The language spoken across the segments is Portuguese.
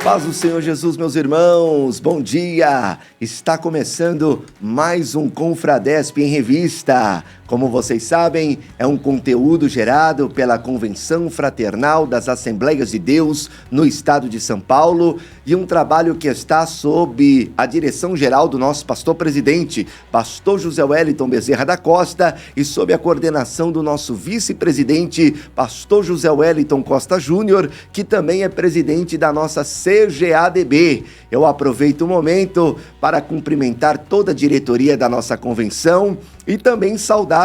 paz do Senhor Jesus, meus irmãos, bom dia! Está começando mais um Confradesp em Revista. Como vocês sabem, é um conteúdo gerado pela Convenção Fraternal das Assembleias de Deus no estado de São Paulo e um trabalho que está sob a direção geral do nosso pastor-presidente, pastor José Wellington Bezerra da Costa, e sob a coordenação do nosso vice-presidente, pastor José Wellington Costa Júnior, que também é presidente da nossa CGADB. Eu aproveito o momento para cumprimentar toda a diretoria da nossa convenção e também saudar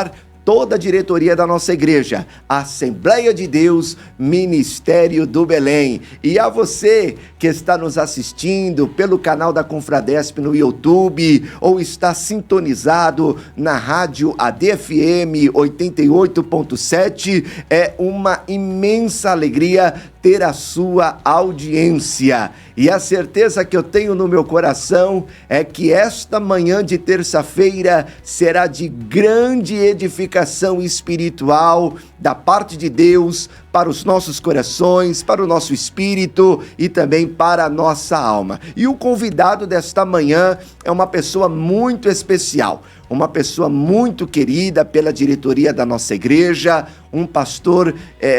toda a diretoria da nossa igreja, Assembleia de Deus, Ministério do Belém. E a você que está nos assistindo pelo canal da Confradesp no YouTube ou está sintonizado na rádio ADFM 88.7, é uma imensa alegria ter a sua audiência. E a certeza que eu tenho no meu coração é que esta manhã de terça-feira será de grande edificação espiritual da parte de Deus para os nossos corações, para o nosso espírito e também para a nossa alma. E o convidado desta manhã é uma pessoa muito especial, uma pessoa muito querida pela diretoria da nossa igreja, um pastor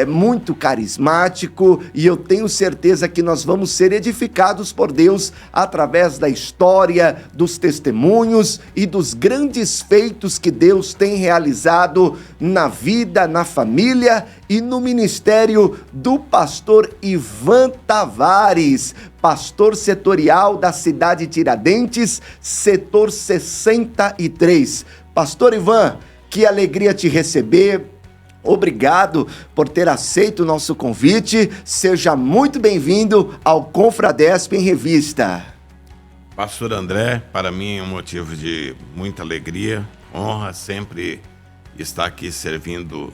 muito carismático, e eu tenho certeza que nós vamos ser edificados por Deus através da história, dos testemunhos e dos grandes feitos que Deus tem realizado na vida, na família e no ministério do pastor Ivan Tavares, pastor setorial da cidade de Tiradentes, setor 63. Pastor Ivan, que alegria te receber. Obrigado por ter aceito o nosso convite. Seja muito bem-vindo ao Confradesp em Revista. Pastor André, para mim é um motivo de muita alegria, honra sempre estar aqui servindo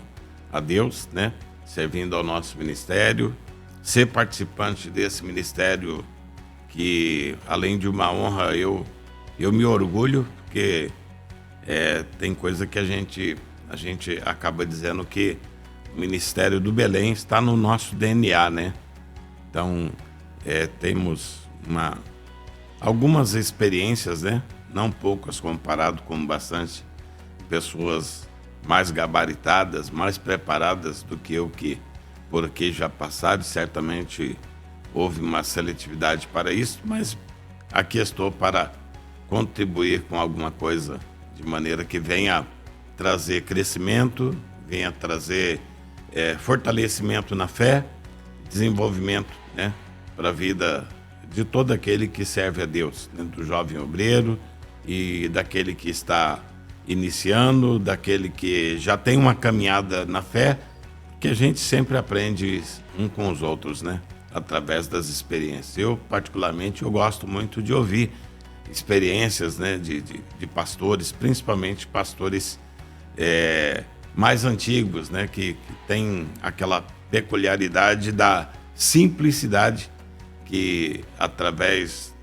a Deus, né? Servindo ao nosso ministério, ser participante desse ministério que, além de uma honra, eu me orgulho, porque tem coisa que a gente acaba dizendo que o Ministério do Belém está no nosso DNA, né? Então, temos algumas experiências, né? Não poucas comparado com bastante pessoas mais gabaritadas, mais preparadas do que eu, que por aqui já passaram. Certamente houve uma seletividade para isso, mas aqui estou para contribuir com alguma coisa de maneira que venha trazer crescimento, venha trazer fortalecimento na fé, desenvolvimento, né, para a vida de todo aquele que serve a Deus, né, do jovem obreiro e daquele que está iniciando, daquele que já tem uma caminhada na fé, que a gente sempre aprende um com os outros, né, através das experiências. Eu, particularmente, eu gosto muito de ouvir experiências, né, de pastores, principalmente pastores mais antigos, né, que tem aquela peculiaridade da simplicidade que, através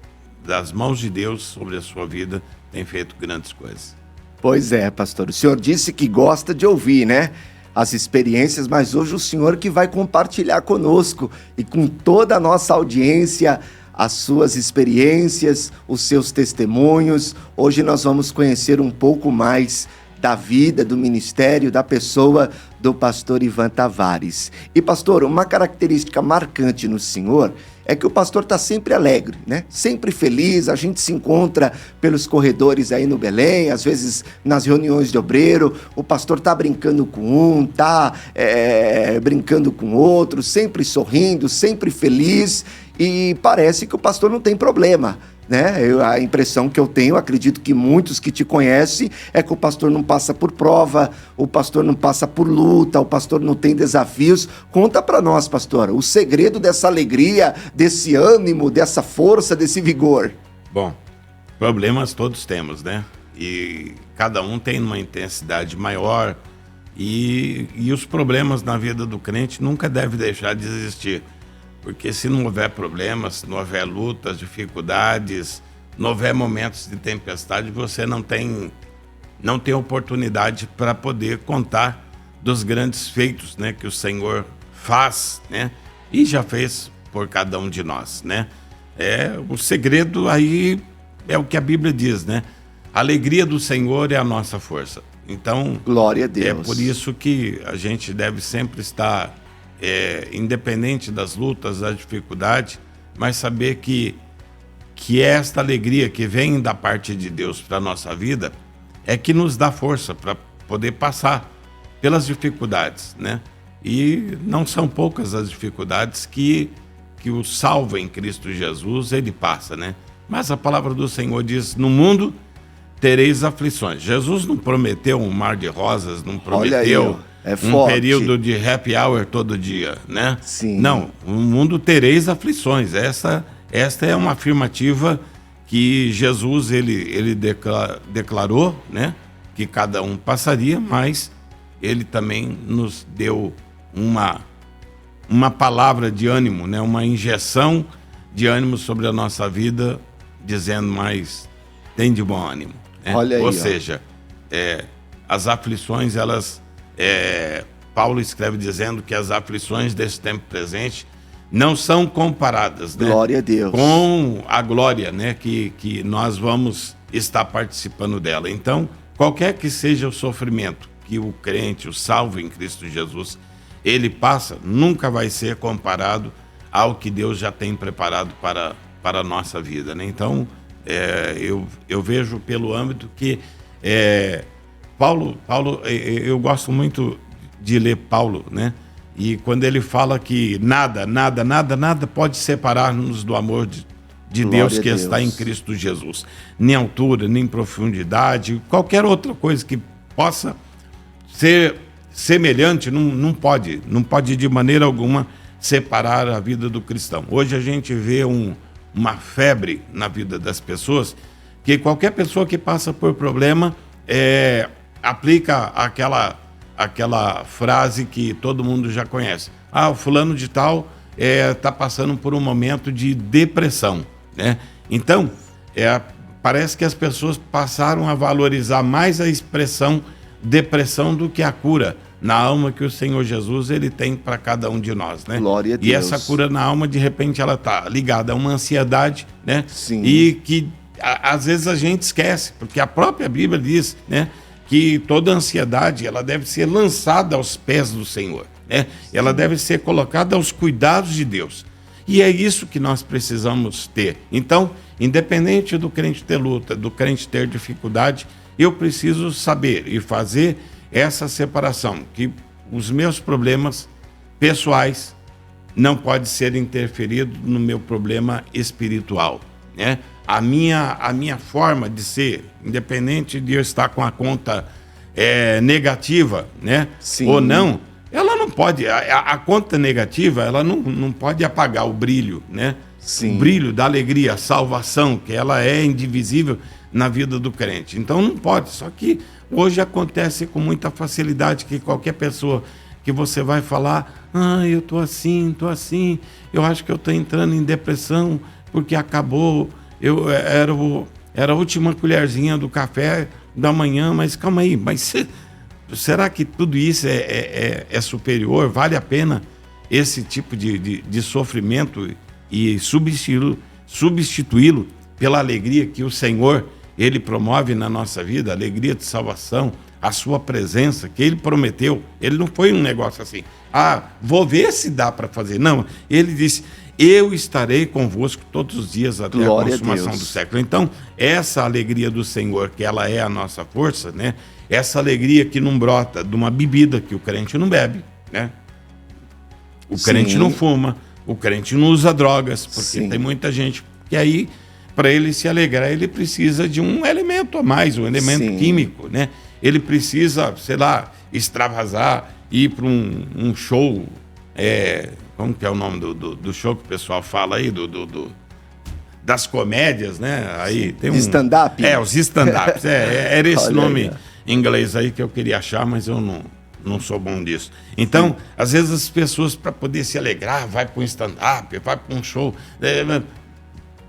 das mãos de Deus sobre a sua vida, tem feito grandes coisas. Pois é, pastor, o senhor disse que gosta de ouvir, né, as experiências, mas hoje o senhor que vai compartilhar conosco e com toda a nossa audiência as suas experiências, os seus testemunhos. Hoje nós vamos conhecer um pouco mais da vida, do ministério, da pessoa do pastor Ivan Tavares. E pastor, uma característica marcante no senhor é que o pastor está sempre alegre, né? Sempre feliz. A gente se encontra pelos corredores aí no Belém, às vezes nas reuniões de obreiro, o pastor tá brincando com um, tá brincando com outro, sempre sorrindo, sempre feliz, e parece que o pastor não tem problema, né? A impressão que eu tenho, acredito que muitos que te conhecem, é que o pastor não passa por prova, o pastor não passa por luta, o pastor não tem desafios. Conta para nós, pastor, o segredo dessa alegria, desse ânimo, dessa força, desse vigor. Bom, problemas todos temos, né? E cada um tem uma intensidade maior, e os problemas na vida do crente nunca devem deixar de existir. Porque se não houver problemas, se não houver lutas, dificuldades, não houver momentos de tempestade, você não tem oportunidade para poder contar dos grandes feitos, né, que o Senhor faz, né, e já fez por cada um de nós, né? O segredo aí é o que a Bíblia diz, né? A alegria do Senhor é a nossa força. Então, glória a Deus. É por isso que a gente deve sempre estar independente das lutas, das dificuldades, mas saber que esta alegria que vem da parte de Deus para a nossa vida é que nos dá força para poder passar pelas dificuldades, né? E não são poucas as dificuldades que o salvo em Cristo Jesus ele passa, né? Mas a palavra do Senhor diz: no mundo tereis aflições. Jesus não prometeu um mar de rosas, não prometeu um período de happy hour todo dia, né? Sim. Não, no mundo tereis aflições. Esta é uma afirmativa que Jesus ele declarou, né? Que cada um passaria, mas ele também nos deu uma palavra de ânimo, né? Uma injeção de ânimo sobre a nossa vida, dizendo: mais tem de bom ânimo. Né? Olha aí, ou seja, as aflições, elas... Paulo escreve dizendo que as aflições desse tempo presente não são comparadas, né? Glória a Deus. Com a glória, né? Que nós vamos estar participando dela. Então, qualquer que seja o sofrimento que o crente, o salvo em Cristo Jesus, ele passa, nunca vai ser comparado ao que Deus já tem preparado para a nossa vida, né? Então, eu vejo pelo âmbito que Paulo, eu gosto muito de ler Paulo, né? E quando ele fala que nada pode separar-nos do amor de Deus que está em Cristo Jesus. Nem altura, nem profundidade, qualquer outra coisa que possa ser semelhante, não pode de maneira alguma separar a vida do cristão. Hoje a gente vê uma febre na vida das pessoas, que qualquer pessoa que passa por problema aplica aquela frase que todo mundo já conhece: o fulano de tal está passando por um momento de depressão, né? Então, parece que as pessoas passaram a valorizar mais a expressão depressão do que a cura na alma que o Senhor Jesus ele tem para cada um de nós, né? Glória a Deus. E essa cura na alma, de repente, ela está ligada a uma ansiedade, né? Sim. E que às vezes a gente esquece, porque a própria Bíblia diz, né, que toda ansiedade ela deve ser lançada aos pés do Senhor, né? Ela deve ser colocada aos cuidados de Deus. E é isso que nós precisamos ter. Então, independente do crente ter luta, do crente ter dificuldade, eu preciso saber e fazer essa separação, que os meus problemas pessoais não podem ser interferidos no meu problema espiritual, né? A minha forma de ser, independente de eu estar com a conta negativa, né? Sim. Ou não, ela não pode, a conta negativa, ela não pode apagar o brilho, né? Sim. O brilho da alegria, a salvação, que ela é indivisível na vida do crente. Então não pode, só que hoje acontece com muita facilidade que qualquer pessoa que você vai falar: eu tô assim, eu acho que eu tô entrando em depressão porque acabou, eu era a última colherzinha do café da manhã, mas calma aí, mas será que tudo isso é superior? Vale a pena esse tipo de sofrimento e substituí-lo pela alegria que o Senhor ele promove na nossa vida, a alegria de salvação, a sua presença, que ele prometeu. Ele não foi um negócio assim: vou ver se dá para fazer. Não, ele disse: eu estarei convosco todos os dias até Glória a consumação do século. Então, essa alegria do Senhor, que ela é a nossa força, né? Essa alegria que não brota de uma bebida, que o crente não bebe, né? O crente não fuma, o crente não usa drogas, porque tem muita gente que aí, para ele se alegrar, ele precisa de um elemento a mais, um elemento químico, né? Ele precisa, sei lá, extravasar, ir para um show, como que é o nome do show que o pessoal fala aí, das comédias, né? Aí tem de stand-up? Os stand-ups, era esse nome em inglês aí que eu queria achar, mas eu não sou bom disso. Então, às vezes as pessoas, para poder se alegrar, vai para um stand-up, vai para um show,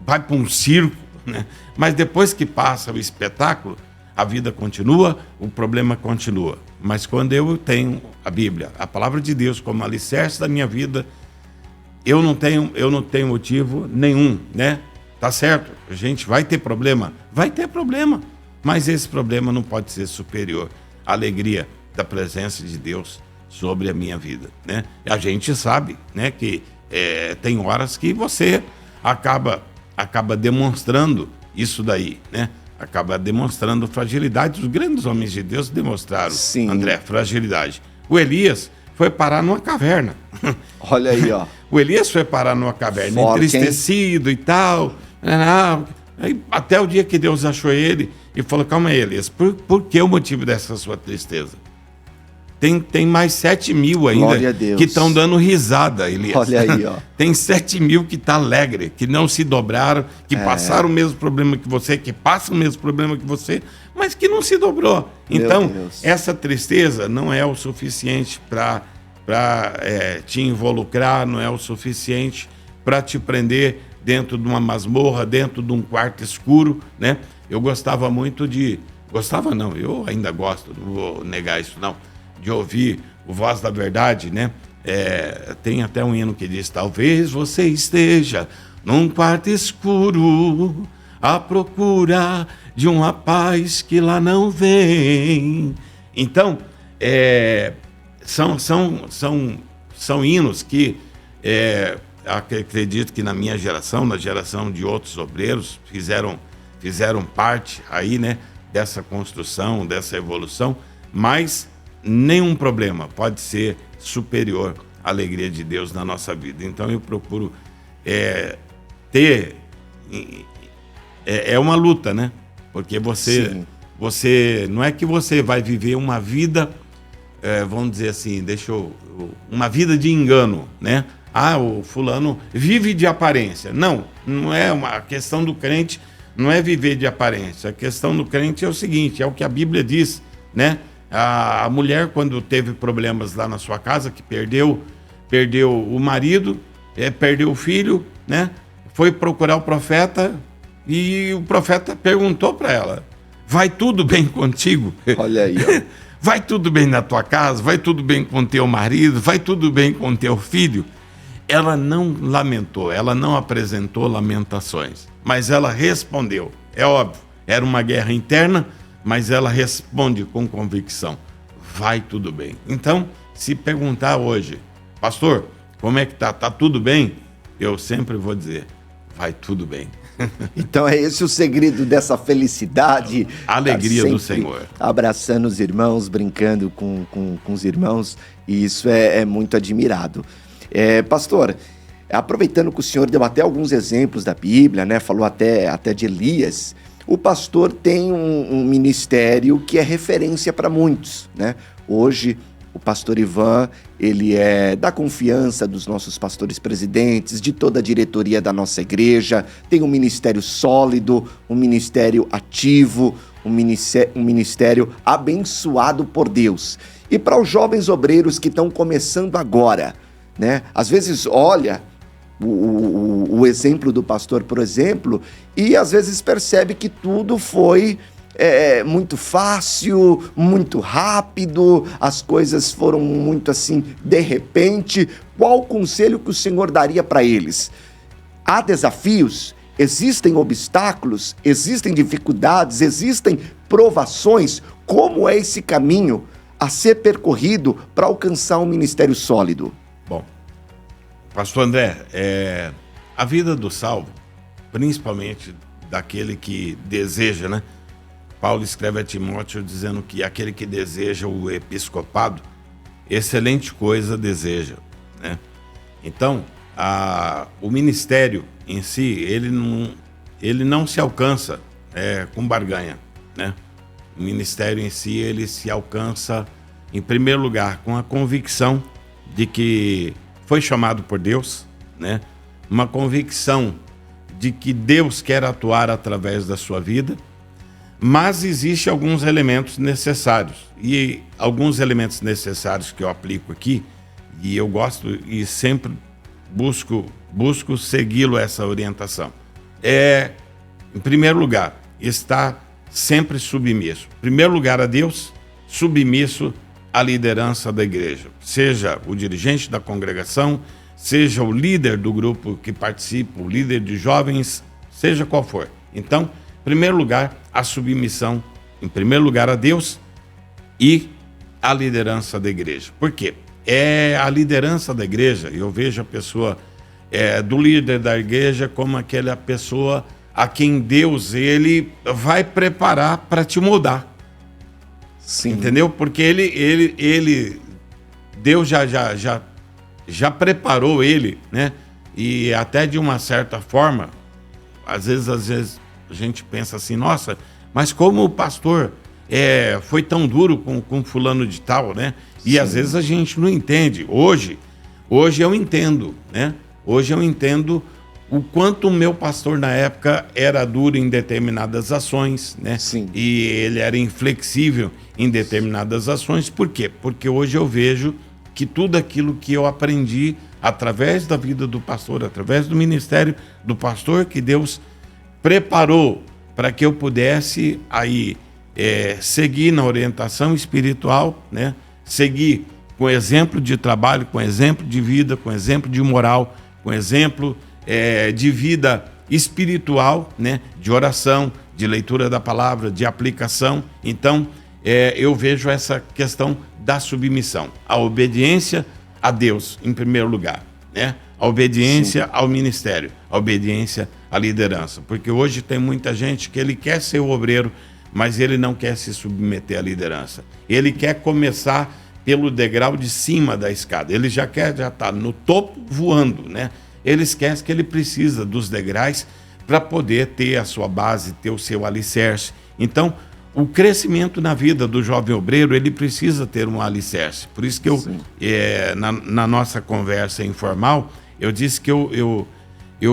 vai para um circo, né? Mas depois que passa o espetáculo, a vida continua, o problema continua. Mas quando eu tenho a Bíblia, a palavra de Deus como alicerce da minha vida, eu não tenho motivo nenhum, né? Tá certo? A gente vai ter problema, mas esse problema não pode ser superior à alegria da presença de Deus sobre a minha vida, né? E a gente sabe, né, que tem horas que você acaba demonstrando isso daí, né? Acaba demonstrando fragilidade. Os grandes homens de Deus demonstraram, Sim. André, fragilidade. O Elias foi parar numa caverna. Olha aí, ó. O Elias foi parar numa caverna, Forte, entristecido, hein? E tal. Aí, até o dia que Deus achou ele e falou: calma aí, Elias, por que o motivo dessa sua tristeza? Tem mais 7.000 ainda que estão dando risada, Elias. Olha aí, ó. Tem 7.000 que estão alegres, que não se dobraram, que passaram o mesmo problema que você, que passam o mesmo problema que você, mas que não se dobrou. Então, essa tristeza não é o suficiente para te involucrar, não é o suficiente para te prender dentro de uma masmorra, dentro de um quarto escuro, né? Eu gostava muito de... Gostava não, eu ainda gosto, não vou negar isso não, de ouvir o Voz da Verdade, né? Tem até um hino que diz: talvez você esteja num quarto escuro à procura de uma paz que lá não vem. Então, são hinos que acredito que na minha geração, na geração de outros obreiros, fizeram parte aí, né, dessa construção, dessa evolução, mas nenhum problema pode ser superior à alegria de Deus na nossa vida. Então eu procuro ter... É uma luta, né? Porque você não é que você vai viver uma vida, vamos dizer assim, uma vida de engano, né? O fulano vive de aparência. Não é a questão do crente, não é viver de aparência. A questão do crente é o seguinte, é o que a Bíblia diz, né? A mulher, quando teve problemas lá na sua casa, que perdeu o marido, perdeu o filho, né? Foi procurar o profeta e o profeta perguntou para ela: vai tudo bem contigo? Olha aí, ó. Vai tudo bem na tua casa? Vai tudo bem com teu marido? Vai tudo bem com teu filho? Ela não lamentou, ela não apresentou lamentações, mas ela respondeu. É óbvio, era uma guerra interna, mas ela responde com convicção: vai tudo bem. Então, se perguntar hoje: pastor, como é que tá? Tá tudo bem? Eu sempre vou dizer: vai tudo bem. Então é esse o segredo dessa felicidade. A alegria do Senhor. Abraçando os irmãos, brincando com os irmãos, e isso é muito admirado. Pastor, aproveitando que o senhor deu até alguns exemplos da Bíblia, né? Falou até de Elias. O pastor tem um ministério que é referência para muitos, né? Hoje, o pastor Ivan, ele é da confiança dos nossos pastores presidentes, de toda a diretoria da nossa igreja, tem um ministério sólido, um ministério ativo, um ministério abençoado por Deus. E para os jovens obreiros que estão começando agora, né? Às vezes olha o exemplo do pastor, por exemplo, e às vezes percebe que tudo foi muito fácil, muito rápido, as coisas foram muito assim, de repente. Qual o conselho que o Senhor daria para eles? Há desafios, existem obstáculos, existem dificuldades, existem provações. Como é esse caminho a ser percorrido para alcançar um ministério sólido? Bom, pastor André, a vida do salvo, principalmente daquele que deseja, né? Paulo escreve a Timóteo dizendo que aquele que deseja o episcopado, excelente coisa deseja, né? Então, o ministério em si, ele não se alcança com barganha, né? O ministério em si, ele se alcança, em primeiro lugar, com a convicção de que foi chamado por Deus, né? Uma convicção de que Deus quer atuar através da sua vida, mas existem alguns elementos necessários. E alguns elementos necessários que eu aplico aqui, e eu gosto e sempre busco segui-lo essa orientação. Em primeiro lugar, estar sempre submisso. Em primeiro lugar a Deus, submisso à liderança da igreja. Seja o dirigente da congregação, seja o líder do grupo que participa, o líder de jovens, seja qual for. Então, em primeiro lugar, a submissão, em primeiro lugar, a Deus e a liderança da igreja. Por quê? É a liderança da igreja, eu vejo a pessoa do líder da igreja como aquela pessoa a quem Deus ele vai preparar para te moldar. Sim. Entendeu? Porque Deus já preparou ele, né? E até de uma certa forma, às vezes a gente pensa assim, nossa, mas como o pastor foi tão duro com fulano de tal, né? E Sim. às vezes a gente não entende. Hoje eu entendo, né? Hoje eu entendo o quanto o meu pastor na época era duro em determinadas ações, né? Sim. E ele era inflexível em determinadas ações. Por quê? Porque hoje eu vejo que tudo aquilo que eu aprendi através da vida do pastor, através do ministério do pastor, que Deus preparou para que eu pudesse aí seguir na orientação espiritual, né? Seguir com exemplo de trabalho, com exemplo de vida, com exemplo de moral, com exemplo de vida espiritual, né? De oração, de leitura da palavra, de aplicação. Então, eu vejo essa questão da submissão, a obediência a Deus, em primeiro lugar, né? A obediência Sim. ao ministério, a obediência à liderança. Porque hoje tem muita gente que ele quer ser o obreiro, mas ele não quer se submeter à liderança. Ele quer começar pelo degrau de cima da escada. Ele já está no topo voando, né? Ele esquece que ele precisa dos degraus para poder ter a sua base, ter o seu alicerce. Então, o crescimento na vida do jovem obreiro, ele precisa ter um alicerce. Por isso que eu, na nossa conversa informal, eu disse que eu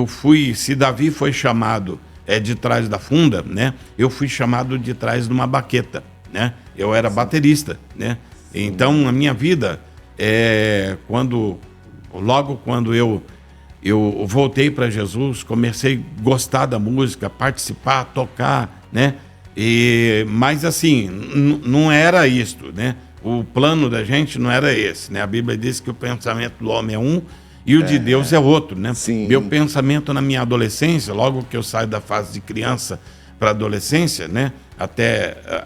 fui, se Davi foi chamado de trás da funda, né? Eu fui chamado de trás de uma baqueta, né? Eu era baterista, né? Então, a minha vida, logo quando eu voltei para Jesus, comecei a gostar da música, participar, tocar, né? Mas assim, não era isto, né? O plano da gente não era esse, né? A Bíblia diz que o pensamento do homem é um e o de Deus é outro, né? Sim. Meu pensamento na minha adolescência, logo que eu saio da fase de criança para adolescência, né? Até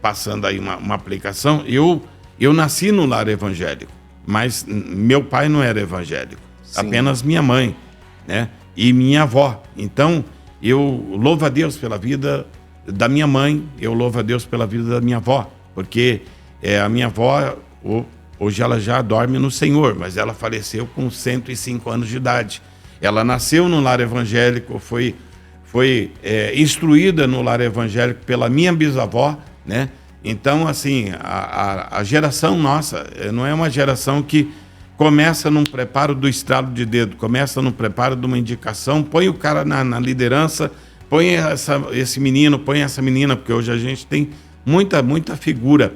passando aí uma aplicação, eu nasci no lar evangélico, mas meu pai não era evangélico, Sim. apenas minha mãe, né? E minha avó. Então, eu louvo a Deus pela vida da minha mãe, eu louvo a Deus pela vida da minha avó, porque a minha avó, hoje ela já dorme no Senhor, mas ela faleceu com 105 anos de idade. Ela nasceu no lar evangélico, foi instruída no lar evangélico pela minha bisavó, né? Então, assim, a geração nossa não é uma geração que começa num preparo do estralo de dedo, começa no preparo de uma indicação, põe o cara na liderança, põe esse menino, põe essa menina, porque hoje a gente tem muita figura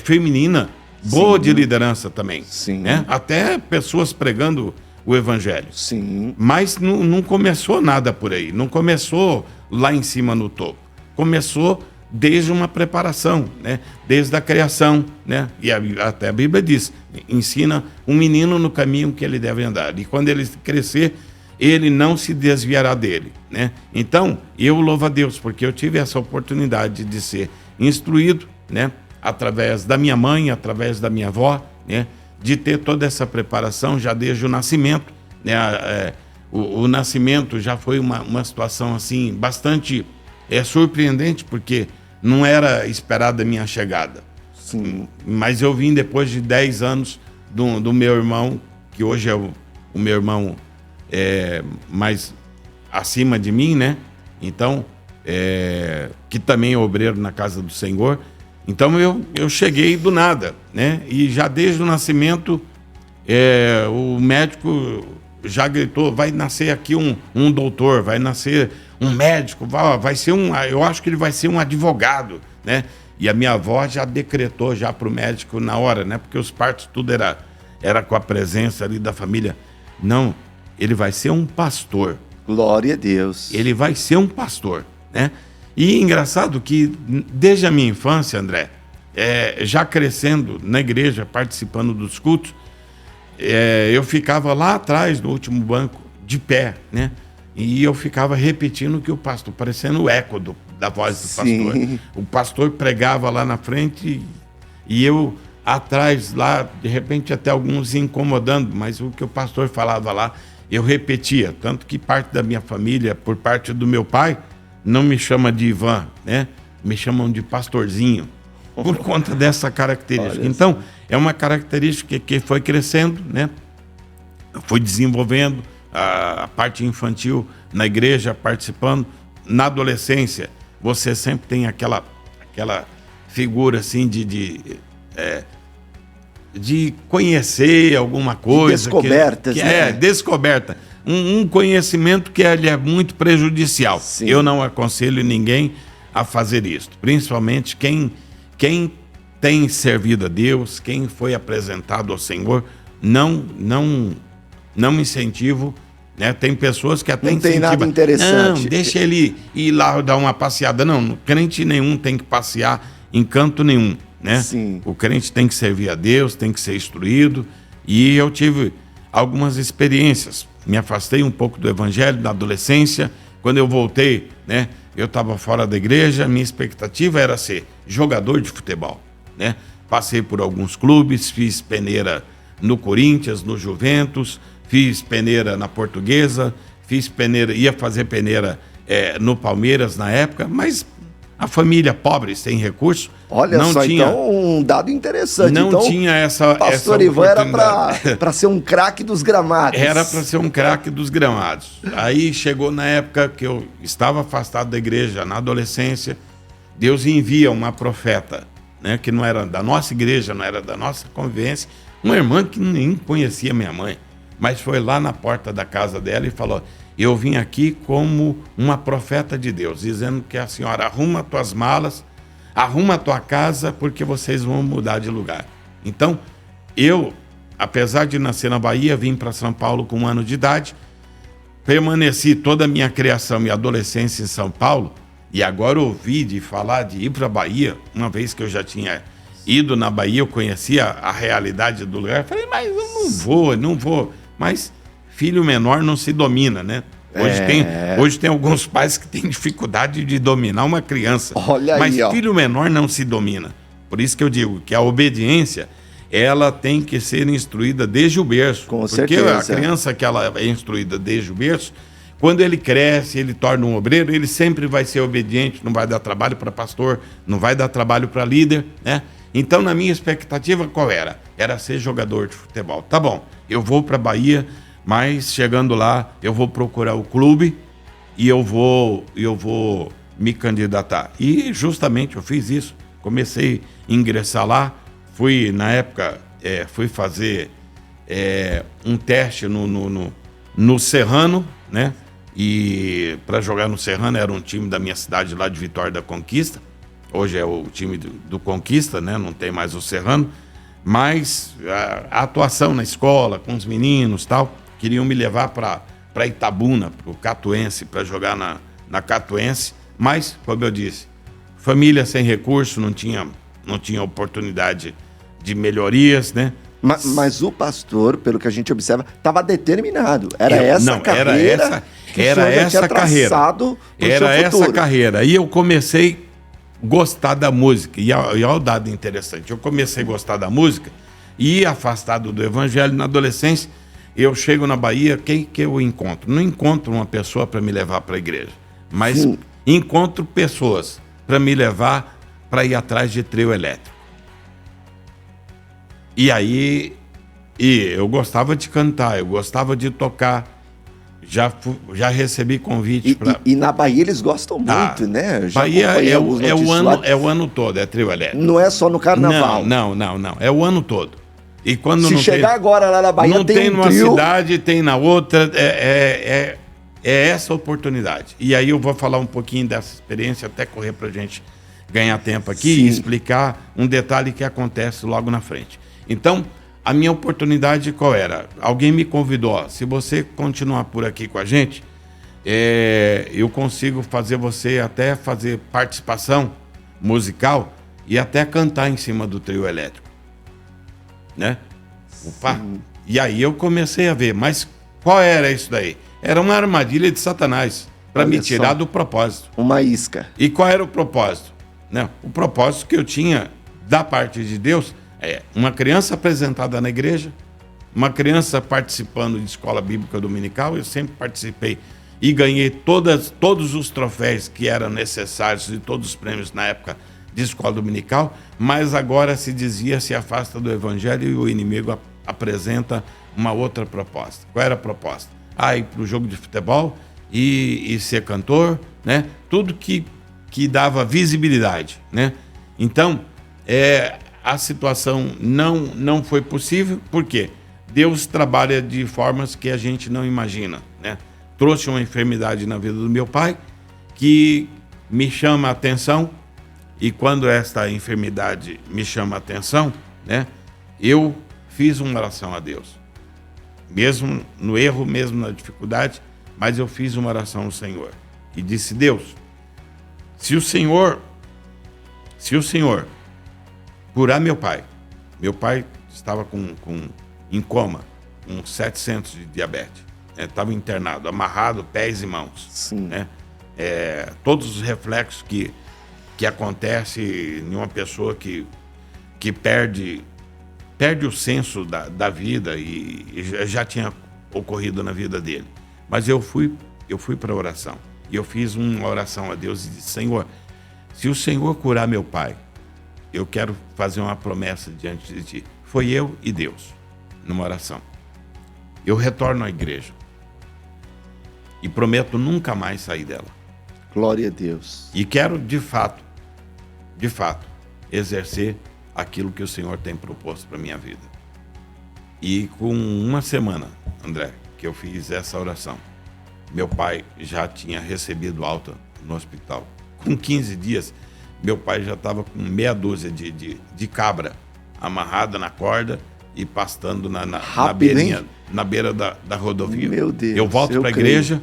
feminina, boa Sim. de liderança também. Sim. Né? Até pessoas pregando o evangelho. Sim. Mas não começou nada por aí, não começou lá em cima no topo. Começou desde uma preparação, né? Desde a criação, né? E até a Bíblia diz, ensina um menino no caminho que ele deve andar. E quando ele crescer, ele não se desviará dele, né? Então, eu louvo a Deus, porque eu tive essa oportunidade de ser instruído, né? Através da minha mãe, através da minha avó, né? De ter toda essa preparação já desde o nascimento, né? O nascimento já foi uma situação assim bastante surpreendente, porque não era esperada a minha chegada. Sim. Mas eu vim depois de 10 anos do meu irmão, que hoje é o meu irmão mais acima de mim, né? Então, que também é obreiro na casa do Senhor. Então eu cheguei do nada, né? E já desde o nascimento, o médico já gritou, vai nascer aqui um doutor, vai nascer um médico, vai ser eu acho que ele vai ser um advogado, né? E a minha avó já decretou já para o médico na hora, né? Porque os partos tudo era com a presença ali da família. Não, ele vai ser um pastor. Glória a Deus. Ele vai ser um pastor, né? E engraçado que desde a minha infância, André, já crescendo na igreja, participando dos cultos, eu ficava lá atrás, no último banco, de pé, né? E eu ficava repetindo o que o pastor, parecendo o eco da voz do pastor. O pastor pregava lá na frente e eu atrás lá, de repente até alguns incomodando, mas o que o pastor falava lá, eu repetia. Tanto que parte da minha família, por parte do meu pai, não me chama de Ivan, né? Me chamam de pastorzinho, por conta dessa característica. Então, é uma característica que foi crescendo, né? Foi desenvolvendo a parte infantil na igreja, participando. Na adolescência, você sempre tem aquela figura assim de conhecer alguma coisa. De descobertas, né? Descoberta. Um conhecimento que ele é muito prejudicial. Sim. Eu não aconselho ninguém a fazer isso. Principalmente quem tem servido a Deus, quem foi apresentado ao Senhor, não incentivo, né? Tem pessoas que até incentivam. Não tem nada interessante. Não, deixa ele ir lá dar uma passeada. Não, crente nenhum tem que passear em canto nenhum, né? Sim. O crente tem que servir a Deus, tem que ser instruído. E eu tive algumas experiências. Me afastei um pouco do evangelho na adolescência. Quando eu voltei, né? Eu estava fora da igreja, minha expectativa era ser jogador de futebol, né? Passei por alguns clubes, fiz peneira no Corinthians, no Juventus, fiz peneira na Portuguesa, fiz peneira, ia fazer peneira no Palmeiras na época, mas a família pobre, sem recurso, olha não só, tinha, então um dado interessante. não então, tinha essa Pastor Ivan era para ser um craque dos gramados. Era para ser um craque dos gramados. Aí chegou na época que eu estava afastado da igreja, na adolescência, Deus envia uma profeta, né, que não era da nossa igreja, não era da nossa convivência, uma irmã que nem conhecia minha mãe, mas foi lá na porta da casa dela e falou: eu vim aqui como uma profeta de Deus, dizendo que a senhora arruma tuas malas, arruma a tua casa, porque vocês vão mudar de lugar. Então, eu, apesar de nascer na Bahia, vim para São Paulo com 1 ano de idade, permaneci toda a minha criação e adolescência em São Paulo, e agora ouvi de falar de ir para a Bahia, uma vez que eu já tinha ido na Bahia, eu conhecia a realidade do lugar. Falei, mas eu não vou. Mas filho menor não se domina, né? Hoje tem alguns pais que têm dificuldade de dominar uma criança. Olha aí, mas ó. Filho menor não se domina. Por isso que eu digo que a obediência, ela tem que ser instruída desde o berço. Com porque certeza. A criança que ela é instruída desde o berço, quando ele cresce, ele torna um obreiro, ele sempre vai ser obediente, não vai dar trabalho para pastor, não vai dar trabalho para líder, né? Então, na minha expectativa, qual era? Era ser jogador de futebol. Tá bom, eu vou para a Bahia, mas chegando lá, eu vou procurar o clube e eu vou me candidatar. E justamente eu fiz isso. Comecei a ingressar lá, na época, fui fazer um teste no Serrano, né? E para jogar no Serrano era um time da minha cidade lá de Vitória da Conquista. Hoje é o time do Conquista, né? Não tem mais o Serrano. Mas a atuação na escola, com os meninos e tal, queriam me levar para Itabuna, para o Catuense, para jogar na Catuense. Mas, como eu disse, família sem recurso, não tinha oportunidade de melhorias, né? Mas o pastor, pelo que a gente observa, estava determinado. Era essa carreira. E eu comecei a gostar da música. E olha o dado interessante. Eu comecei a gostar da música e, afastado do evangelho na adolescência, eu chego na Bahia, quem que eu encontro? Não encontro uma pessoa para me levar para a igreja, mas encontro pessoas para me levar para ir atrás de trio elétrico. E aí, eu gostava de cantar, eu gostava de tocar, já recebi convite para... E na Bahia eles gostam muito, né? Bahia é o ano todo, é trio elétrico. Não é só no carnaval. Não, é o ano todo. E quando Se chegar agora lá na Bahia, não tem numa cidade, tem na outra, é essa oportunidade. E aí eu vou falar um pouquinho dessa experiência, até correr para a gente ganhar tempo aqui e explicar um detalhe que acontece logo na frente. Então, a minha oportunidade qual era? Alguém me convidou, ó, se você continuar por aqui com a gente, eu consigo fazer você até fazer participação musical e até cantar em cima do trio elétrico. Né? Opa! E aí eu comecei a ver, mas qual era isso daí? Era uma armadilha de Satanás para me tirar do propósito. Uma isca. E qual era o propósito? Não, o propósito que eu tinha da parte de Deus é uma criança apresentada na igreja, uma criança participando de escola bíblica dominical. Eu sempre participei e ganhei todos os troféus que eram necessários e todos os prêmios na época de escola dominical, mas agora se afasta do evangelho e o inimigo apresenta uma outra proposta. Qual era a proposta? Ir para o jogo de futebol e ser cantor, né? Tudo que dava visibilidade, né? Então, a situação não foi possível. Por quê? Deus trabalha de formas que a gente não imagina, né? Trouxe uma enfermidade na vida do meu pai que me chama a atenção, e quando esta enfermidade me chama a atenção, né, eu fiz uma oração a Deus. Mesmo no erro, mesmo na dificuldade, mas eu fiz uma oração ao Senhor e disse: Deus, se o Senhor curar meu pai estava em coma, com 700 de diabetes, estava internado, amarrado, pés e mãos. Sim. Né? Todos os reflexos que acontece em uma pessoa que perde o senso da vida, e já tinha ocorrido na vida dele. Mas eu fui para a oração, e eu fiz uma oração a Deus e disse: Senhor, se o Senhor curar meu pai, eu quero fazer uma promessa diante de ti. Foi eu e Deus, numa oração. Eu retorno à igreja e prometo nunca mais sair dela. Glória a Deus. E quero, de fato, exercer aquilo que o Senhor tem proposto para a minha vida. E com uma semana, André, que eu fiz essa oração, meu pai já tinha recebido alta no hospital. Com 15 dias, meu pai já estava com meia dúzia de cabra amarrada na corda e pastando na beira da rodovia. Meu Deus. Eu volto para a igreja.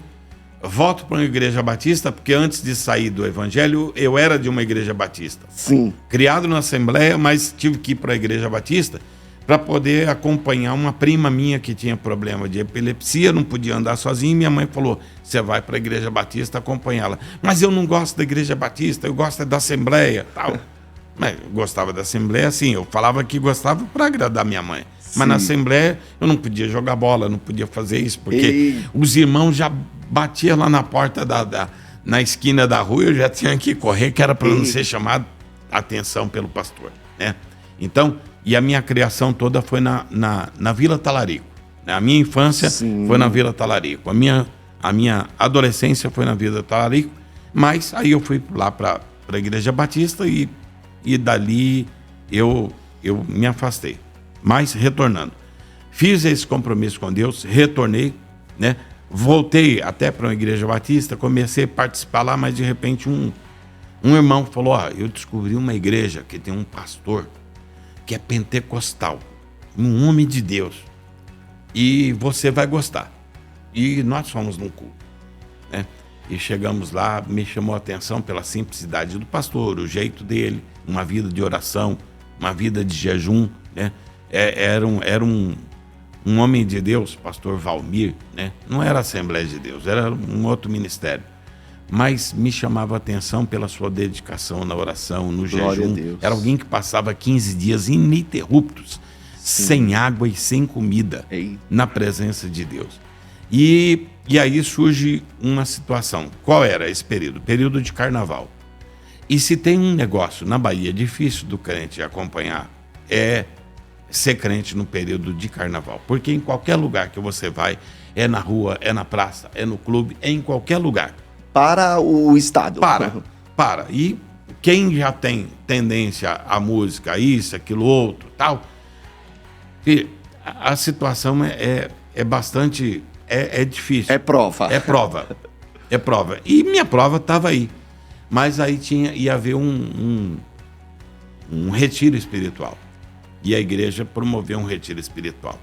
Volto para uma igreja batista, porque antes de sair do evangelho, eu era de uma igreja batista. Sim. Criado na Assembleia, mas tive que ir para a igreja batista para poder acompanhar uma prima minha que tinha problema de epilepsia, não podia andar sozinha, e minha mãe falou: você vai para a igreja batista acompanhá-la. Mas eu não gosto da igreja batista, eu gosto da Assembleia, tal. Mas eu gostava da Assembleia, sim, eu falava que gostava para agradar minha mãe. Sim. Mas na Assembleia eu não podia jogar bola, não podia fazer isso, porque os irmãos já batiam lá na porta na esquina da rua, eu já tinha que correr, que era para não ser chamado a atenção pelo pastor, né? Então, e a minha criação toda foi na Vila Talarico. A minha infância foi na Vila Talarico. A minha adolescência foi na Vila Talarico, mas aí eu fui lá para a Igreja Batista e dali eu me afastei. Mas retornando, fiz esse compromisso com Deus, retornei, né? Voltei até para uma igreja batista, comecei a participar lá, mas de repente um irmão falou: eu descobri uma igreja que tem um pastor que é pentecostal, um homem de Deus, e você vai gostar. E nós fomos num culto, né? E chegamos lá, me chamou a atenção pela simplicidade do pastor, o jeito dele, uma vida de oração, uma vida de jejum, né? Era um homem de Deus, pastor Valmir, né? Não era Assembleia de Deus, era um outro ministério. Mas me chamava a atenção pela sua dedicação na oração, no jejum. Era alguém que passava 15 dias ininterruptos, sem água e sem comida, na presença de Deus. E aí surge uma situação. Qual era esse período? Período de carnaval. E se tem um negócio na Bahia difícil do crente acompanhar, é ser crente no período de carnaval. Porque em qualquer lugar que você vai, é na rua, é na praça, é no clube, é em qualquer lugar. Para o Estado. Para. E quem já tem tendência à música, isso, aquilo, outro, tal, a situação é bastante... É difícil. É prova. É prova. E minha prova estava aí. Mas aí ia haver um retiro espiritual. E a igreja promoveu um retiro espiritual.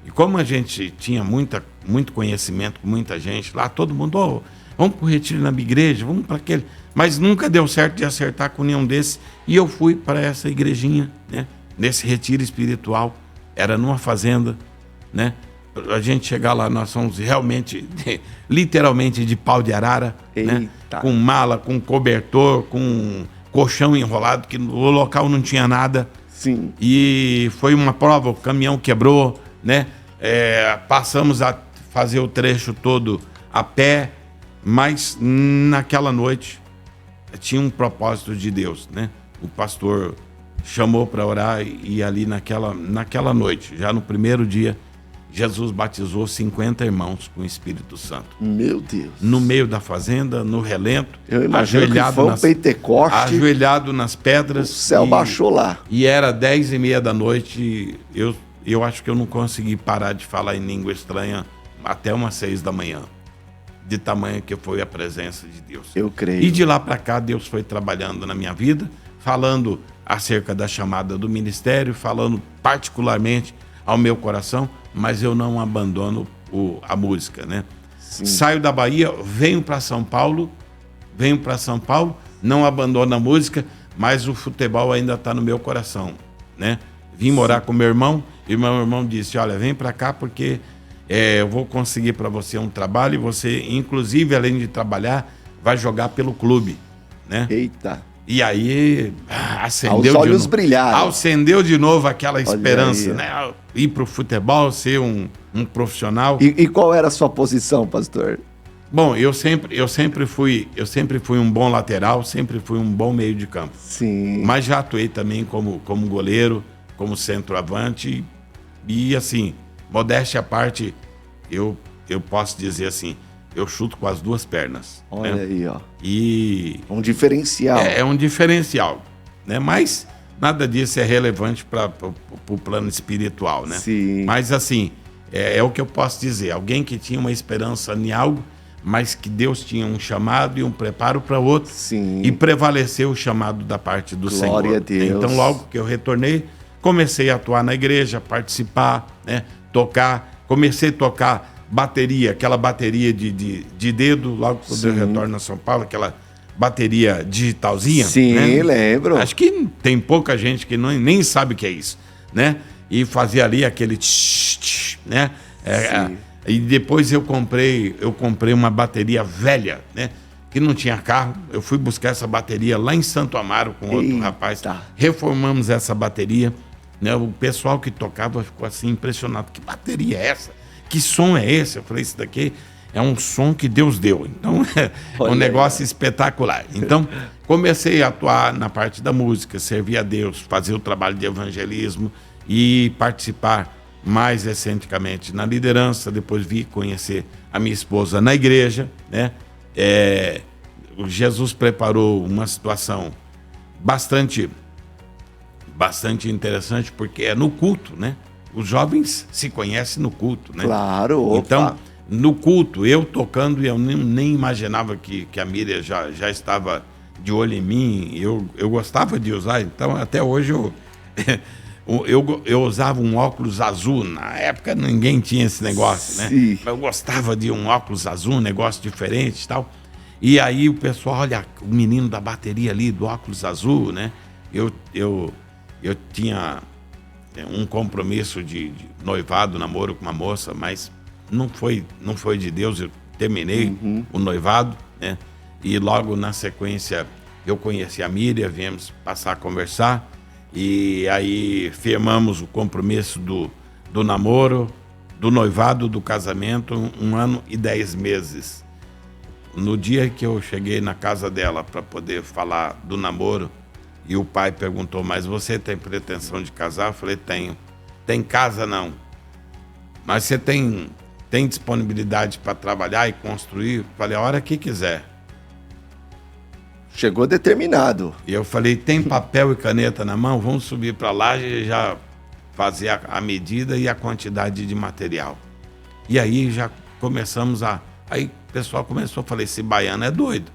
E como a gente tinha muito conhecimento com muita gente lá, todo mundo, vamos para o retiro na minha igreja, vamos para aquele. Mas nunca deu certo de acertar com nenhum desses. E eu fui para essa igrejinha, né? Nesse retiro espiritual. Era numa fazenda, né? A gente chegar lá, nós somos realmente, literalmente de pau de arara, né? Com mala, com cobertor, com colchão enrolado, que no local não tinha nada. Sim. E foi uma prova, o caminhão quebrou, né? Passamos a fazer o trecho todo a pé, mas naquela noite tinha um propósito de Deus, né? O pastor chamou para orar e ali naquela noite, já no primeiro dia, Jesus batizou 50 irmãos com o Espírito Santo. Meu Deus. No meio da fazenda, no relento, eu imagino que foi um Pentecoste, ajoelhado nas pedras. O céu baixou lá. E era 10h30 da noite. Eu acho que eu não consegui parar de falar em língua estranha até umas 6 da manhã. De tamanho que foi a presença de Deus. Eu creio. E de lá para cá, Deus foi trabalhando na minha vida, falando acerca da chamada do ministério, falando particularmente ao meu coração, mas eu não abandono a música, né? Sim. Saio da Bahia, venho para São Paulo, não abandono a música, mas o futebol ainda está no meu coração, né? Vim morar com meu irmão, e meu irmão disse, olha, vem para cá porque eu vou conseguir para você um trabalho, e você, inclusive, além de trabalhar, vai jogar pelo clube, né? Eita! E aí acendeu os olhos brilharam. Acendeu de novo aquela esperança, né? Ir para o futebol, ser um profissional. E qual era a sua posição, pastor? Bom, eu sempre fui um bom lateral, sempre fui um bom meio de campo. Sim. Mas já atuei também como goleiro, como centroavante. E assim, modéstia à parte, eu posso dizer assim, eu chuto com as duas pernas. Olha, né? Aí, ó. E um diferencial. É um diferencial, né? Mas nada disso é relevante para o plano espiritual, né? Sim. Mas assim, é o que eu posso dizer. Alguém que tinha uma esperança em algo, mas que Deus tinha um chamado e um preparo para outro. Sim. E prevaleceu o chamado da parte do Senhor. Glória a Deus. Então, logo que eu retornei, comecei a atuar na igreja, participar, né? Tocar. Comecei a tocar bateria, aquela bateria de dedo, logo quando eu retorno a São Paulo, aquela bateria digitalzinha. Sim, né? lembro. Acho que tem pouca gente que nem sabe o que é isso, né? E fazia ali aquele né? E depois eu comprei uma bateria velha, né? Que não tinha carro. Eu fui buscar essa bateria lá em Santo Amaro com outro rapaz. Reformamos essa bateria, né? O pessoal que tocava ficou assim impressionado. Que bateria é essa? Que som é esse? Eu falei, isso daqui é um som que Deus deu. Então, é um negócio espetacular. Então, comecei a atuar na parte da música, servir a Deus, fazer o trabalho de evangelismo e participar mais recentemente na liderança. Depois vi conhecer a minha esposa na igreja, né? Jesus preparou uma situação bastante interessante, porque é no culto, né? Os jovens se conhecem no culto, né? Claro, opa. Então, no culto, eu tocando, e eu nem imaginava que a Miriam já estava de olho em mim. Eu gostava de usar, então até hoje eu usava um óculos azul. Na época ninguém tinha esse negócio, né? Mas eu gostava de um óculos azul, um negócio diferente e tal. E aí o pessoal, olha, o menino da bateria ali, do óculos azul, né? Eu tinha um compromisso de noivado, namoro com uma moça, mas não foi de Deus. Eu terminei o noivado, né? E logo na sequência eu conheci a Miriam, viemos passar a conversar, e aí firmamos o compromisso do namoro, do noivado, do casamento, 1 ano e 10 meses. No dia que eu cheguei na casa dela para poder falar do namoro, e o pai perguntou, mas você tem pretensão de casar? Eu falei, tenho. Tem casa não. Mas você tem disponibilidade para trabalhar e construir? Eu falei, a hora que quiser. Chegou determinado. E eu falei, tem papel e caneta na mão? Vamos subir para lá e já fazer a medida e a quantidade de material. E aí já começamos Aí o pessoal começou a falar, esse baiano é doido.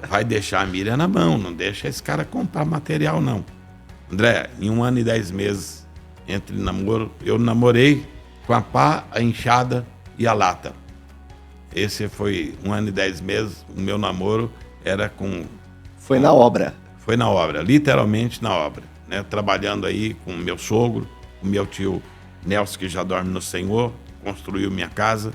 Vai deixar a Miriam na mão, não deixa esse cara comprar material, não. André, em 1 ano e 10 meses, entre namoro, eu namorei com a pá, a enxada e a lata. Esse foi 1 ano e 10 meses, o meu namoro era com... Foi na obra. Foi na obra, literalmente na obra, né? Trabalhando aí com meu sogro, com meu tio Nelson, que já dorme no Senhor, construiu minha casa,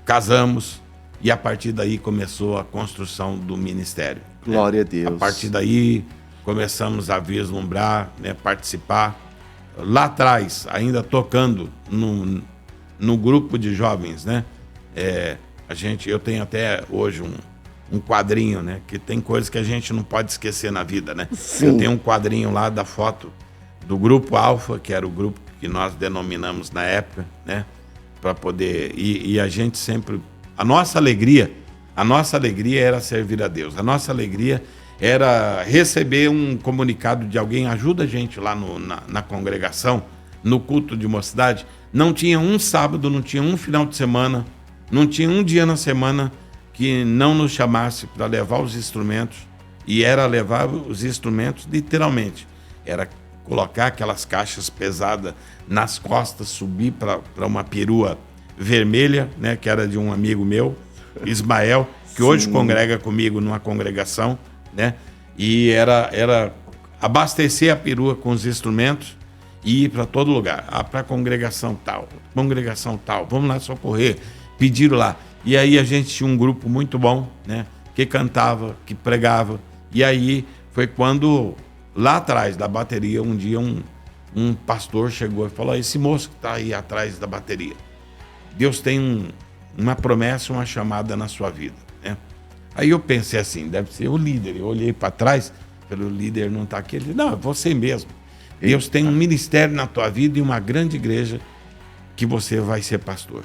casamos, e a partir daí começou a construção do ministério. Glória a Deus. A partir daí começamos a vislumbrar, né, participar. Lá atrás, ainda tocando no grupo de jovens, né? Eu tenho até hoje um quadrinho, né? Que tem coisas que a gente não pode esquecer na vida, né? Sim. Eu tenho um quadrinho lá da foto do Grupo Alfa, que era o grupo que nós denominamos na época, né? Para poder... E a gente sempre... A nossa alegria era servir a Deus. A nossa alegria era receber um comunicado de alguém, ajuda a gente lá na congregação, no culto de mocidade. Não tinha um sábado, não tinha um final de semana, não tinha um dia na semana que não nos chamasse para levar os instrumentos. E era levar os instrumentos literalmente. Era colocar aquelas caixas pesadas nas costas, subir para uma perua vermelha, né, que era de um amigo meu, Ismael, que hoje congrega comigo numa congregação, né? E era abastecer a perua com os instrumentos e ir para todo lugar. Para a congregação tal, vamos lá socorrer. Pediram lá. E aí a gente tinha um grupo muito bom, né? Que cantava, que pregava. E aí foi quando, lá atrás da bateria, um dia um pastor chegou e falou: esse moço que está aí atrás da bateria, Deus tem uma promessa, uma chamada na sua vida, né? Aí eu pensei assim, deve ser o líder. Eu olhei para trás, o líder não está aqui. Ele disse: não, é você mesmo. Deus tem um ministério na tua vida e uma grande igreja que você vai ser pastor.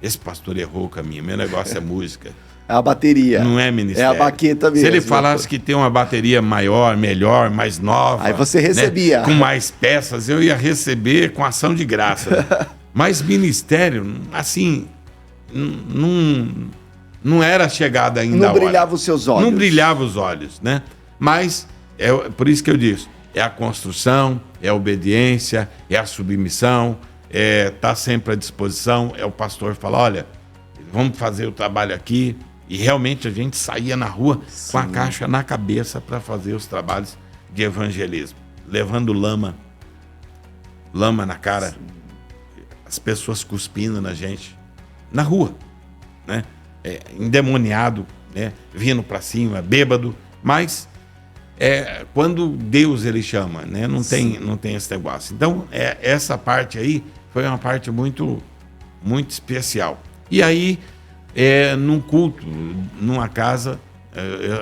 Esse pastor errou o caminho, meu negócio é música. É a bateria. Não é ministério. É a baqueta mesmo. Se ele falasse que tem uma bateria maior, melhor, mais nova... Aí você recebia. Né, com mais peças, eu ia receber com ação de graça. Né? Mas ministério, assim, não era chegada ainda a hora. Não brilhava os seus olhos. Não brilhava os olhos, né? Mas, por isso que eu disse, é a construção, é a obediência, é a submissão, tá sempre à disposição. É o pastor falar: olha, vamos fazer o trabalho aqui. E realmente a gente saía na rua com a caixa na cabeça para fazer os trabalhos de evangelismo, levando lama na cara, as pessoas cuspindo na gente, na rua, né? Endemoniado, né? Vindo para cima, bêbado, mas quando Deus ele chama, né? Não tem esse negócio. Então, essa parte aí foi uma parte muito, muito especial. E aí, num culto, numa casa,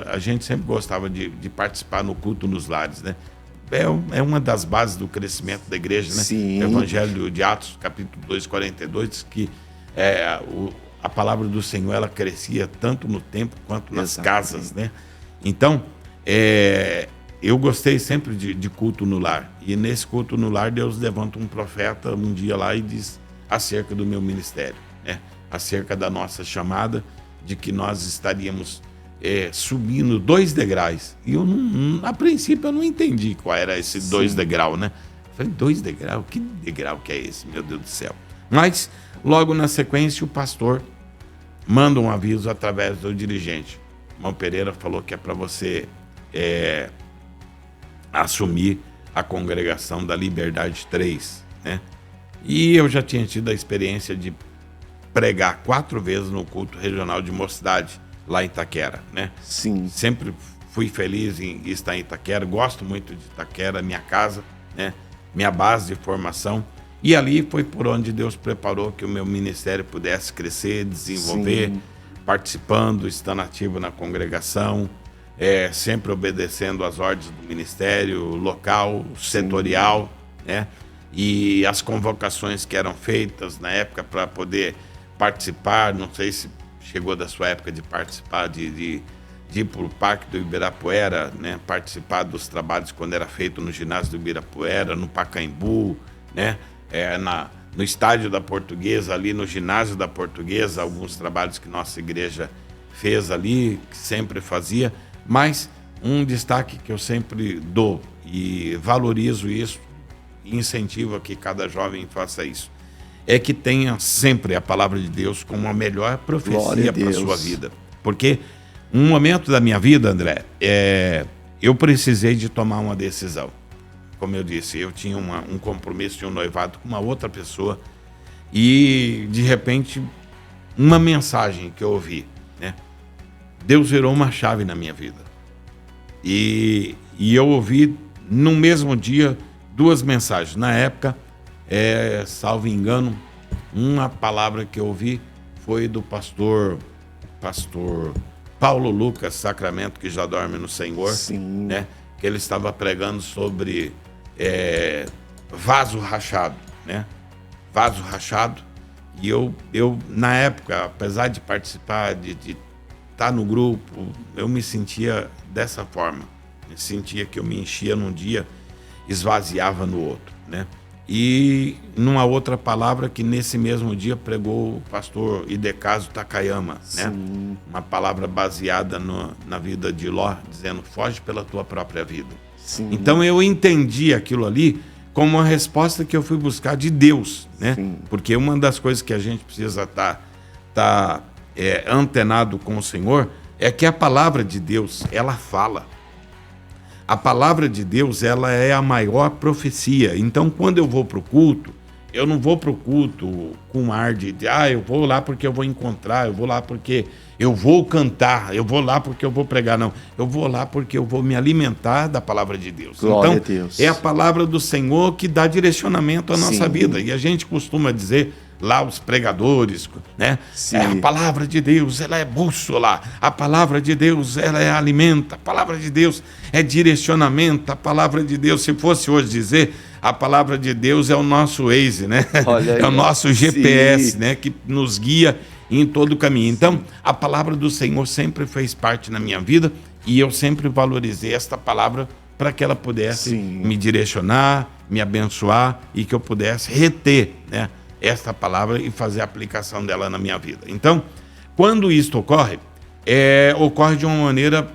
a gente sempre gostava de participar no culto nos lares, né? É uma das bases do crescimento da igreja, né? Sim. O Evangelho de Atos, capítulo 2, 42, diz que a palavra do Senhor ela crescia tanto no templo quanto nas casas, né? Então, eu gostei sempre de culto no lar. E nesse culto no lar, Deus levanta um profeta um dia lá e diz acerca do meu ministério, né? Acerca da nossa chamada, de que nós estaríamos subindo 2 degraus. E eu, a princípio, eu não entendi qual era esse 2 degraus, né? Eu falei: 2 degraus? Que degrau que é esse, meu Deus do céu? Mas, logo na sequência, o pastor manda um aviso através do dirigente. Irmão Pereira falou que é para você assumir a congregação da Liberdade 3, né? E eu já tinha tido a experiência de pregar 4 vezes no culto regional de mocidade lá em Itaquera, né? Sim. Sempre fui feliz em estar em Itaquera, gosto muito de Itaquera, minha casa, né? Minha base de formação. E ali foi por onde Deus preparou que o meu ministério pudesse crescer, desenvolver, participando, estando ativo na congregação, sempre obedecendo às ordens do ministério local, setorial, né? E as convocações que eram feitas na época para poder participar, não sei se chegou da sua época de participar, de ir para o Parque do Ibirapuera, né? Participar dos trabalhos quando era feito no ginásio do Ibirapuera, no Pacaembu, né? No estádio da Portuguesa, ali no ginásio da Portuguesa, alguns trabalhos que nossa igreja fez ali, que sempre fazia, mas um destaque que eu sempre dou e valorizo isso, e incentivo a que cada jovem faça isso, é que tenha sempre a palavra de Deus como a melhor profecia para a sua vida. Porque um momento da minha vida, André, eu precisei de tomar uma decisão. como eu disse, eu tinha um compromisso de um noivado com uma outra pessoa e, de repente, uma mensagem que eu ouvi, né? Deus virou uma chave na minha vida. E eu ouvi, no mesmo dia, 2 mensagens. Na época, salvo engano, uma palavra que eu ouvi foi do pastor Paulo Lucas Sacramento, que já dorme no Senhor, né? Que ele estava pregando sobre vaso rachado, né? Vaso rachado. E eu, na época, apesar de participar, de estar no grupo, eu me sentia dessa forma. Eu sentia que eu me enchia num dia, esvaziava no outro, né? E numa outra palavra que nesse mesmo dia pregou o pastor Idecaso Takayama, né? Uma palavra baseada na vida de Ló, dizendo: foge pela tua própria vida. Sim. Então eu entendi aquilo ali como uma resposta que eu fui buscar de Deus, né? Sim. Porque uma das coisas que a gente precisa estar antenado com o Senhor é que a palavra de Deus, ela fala. A palavra de Deus, ela é a maior profecia. Então, quando eu vou para o culto, eu não vou para o culto com ar de eu vou lá porque eu vou encontrar, eu vou lá porque eu vou cantar, eu vou lá porque eu vou pregar. Não, eu vou lá porque eu vou me alimentar da palavra de Deus. Glória então, a Deus. É a palavra do Senhor que dá direcionamento à nossa vida. E a gente costuma dizer, lá os pregadores, né? A palavra de Deus, ela é bússola. A palavra de Deus, ela é alimenta. A palavra de Deus é direcionamento. A palavra de Deus, se fosse hoje dizer, a palavra de Deus é o nosso Waze, né? É o nosso GPS, né? Que nos guia em todo o caminho. Então, a palavra do Senhor sempre fez parte na minha vida e eu sempre valorizei esta palavra para que ela pudesse me direcionar, me abençoar e que eu pudesse reter, né, esta palavra e fazer a aplicação dela na minha vida. Então, quando isto ocorre, ocorre de uma maneira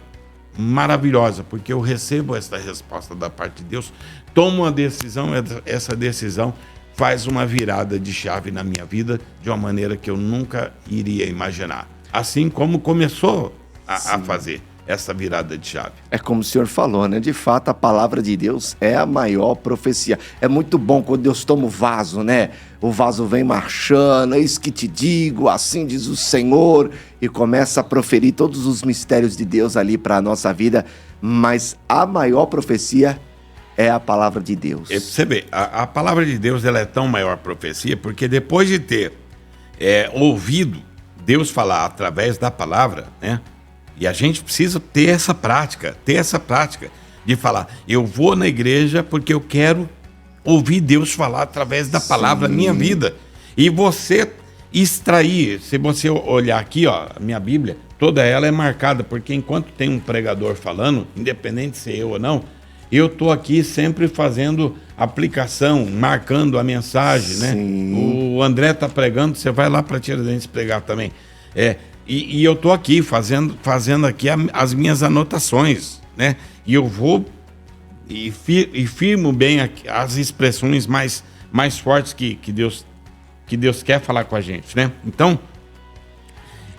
maravilhosa, porque eu recebo esta resposta da parte de Deus, tomo uma decisão, essa decisão faz uma virada de chave na minha vida de uma maneira que eu nunca iria imaginar. Assim como começou a fazer essa virada de chave. É como o senhor falou, né? De fato, a palavra de Deus é a maior profecia. É muito bom quando Deus toma o vaso, né? O vaso vem marchando, eis que te digo, assim diz o Senhor, e começa a proferir todos os mistérios de Deus ali para a nossa vida. Mas a maior profecia é a palavra de Deus. Você vê, a palavra de Deus, ela é tão maior profecia, porque depois de ter ouvido Deus falar através da palavra, né? E a gente precisa ter essa prática de falar, eu vou na igreja porque eu quero ouvir Deus falar através da palavra na minha vida. E você extrair, se você olhar aqui, ó, a minha Bíblia, toda ela é marcada, porque enquanto tem um pregador falando, independente se eu ou não, eu estou aqui sempre fazendo aplicação, marcando a mensagem, né? O André está pregando, você vai lá para Tiradentes pregar também. E eu estou aqui fazendo aqui as minhas anotações, né? E eu vou e firmo bem as expressões mais fortes que Deus quer falar com a gente, né? Então,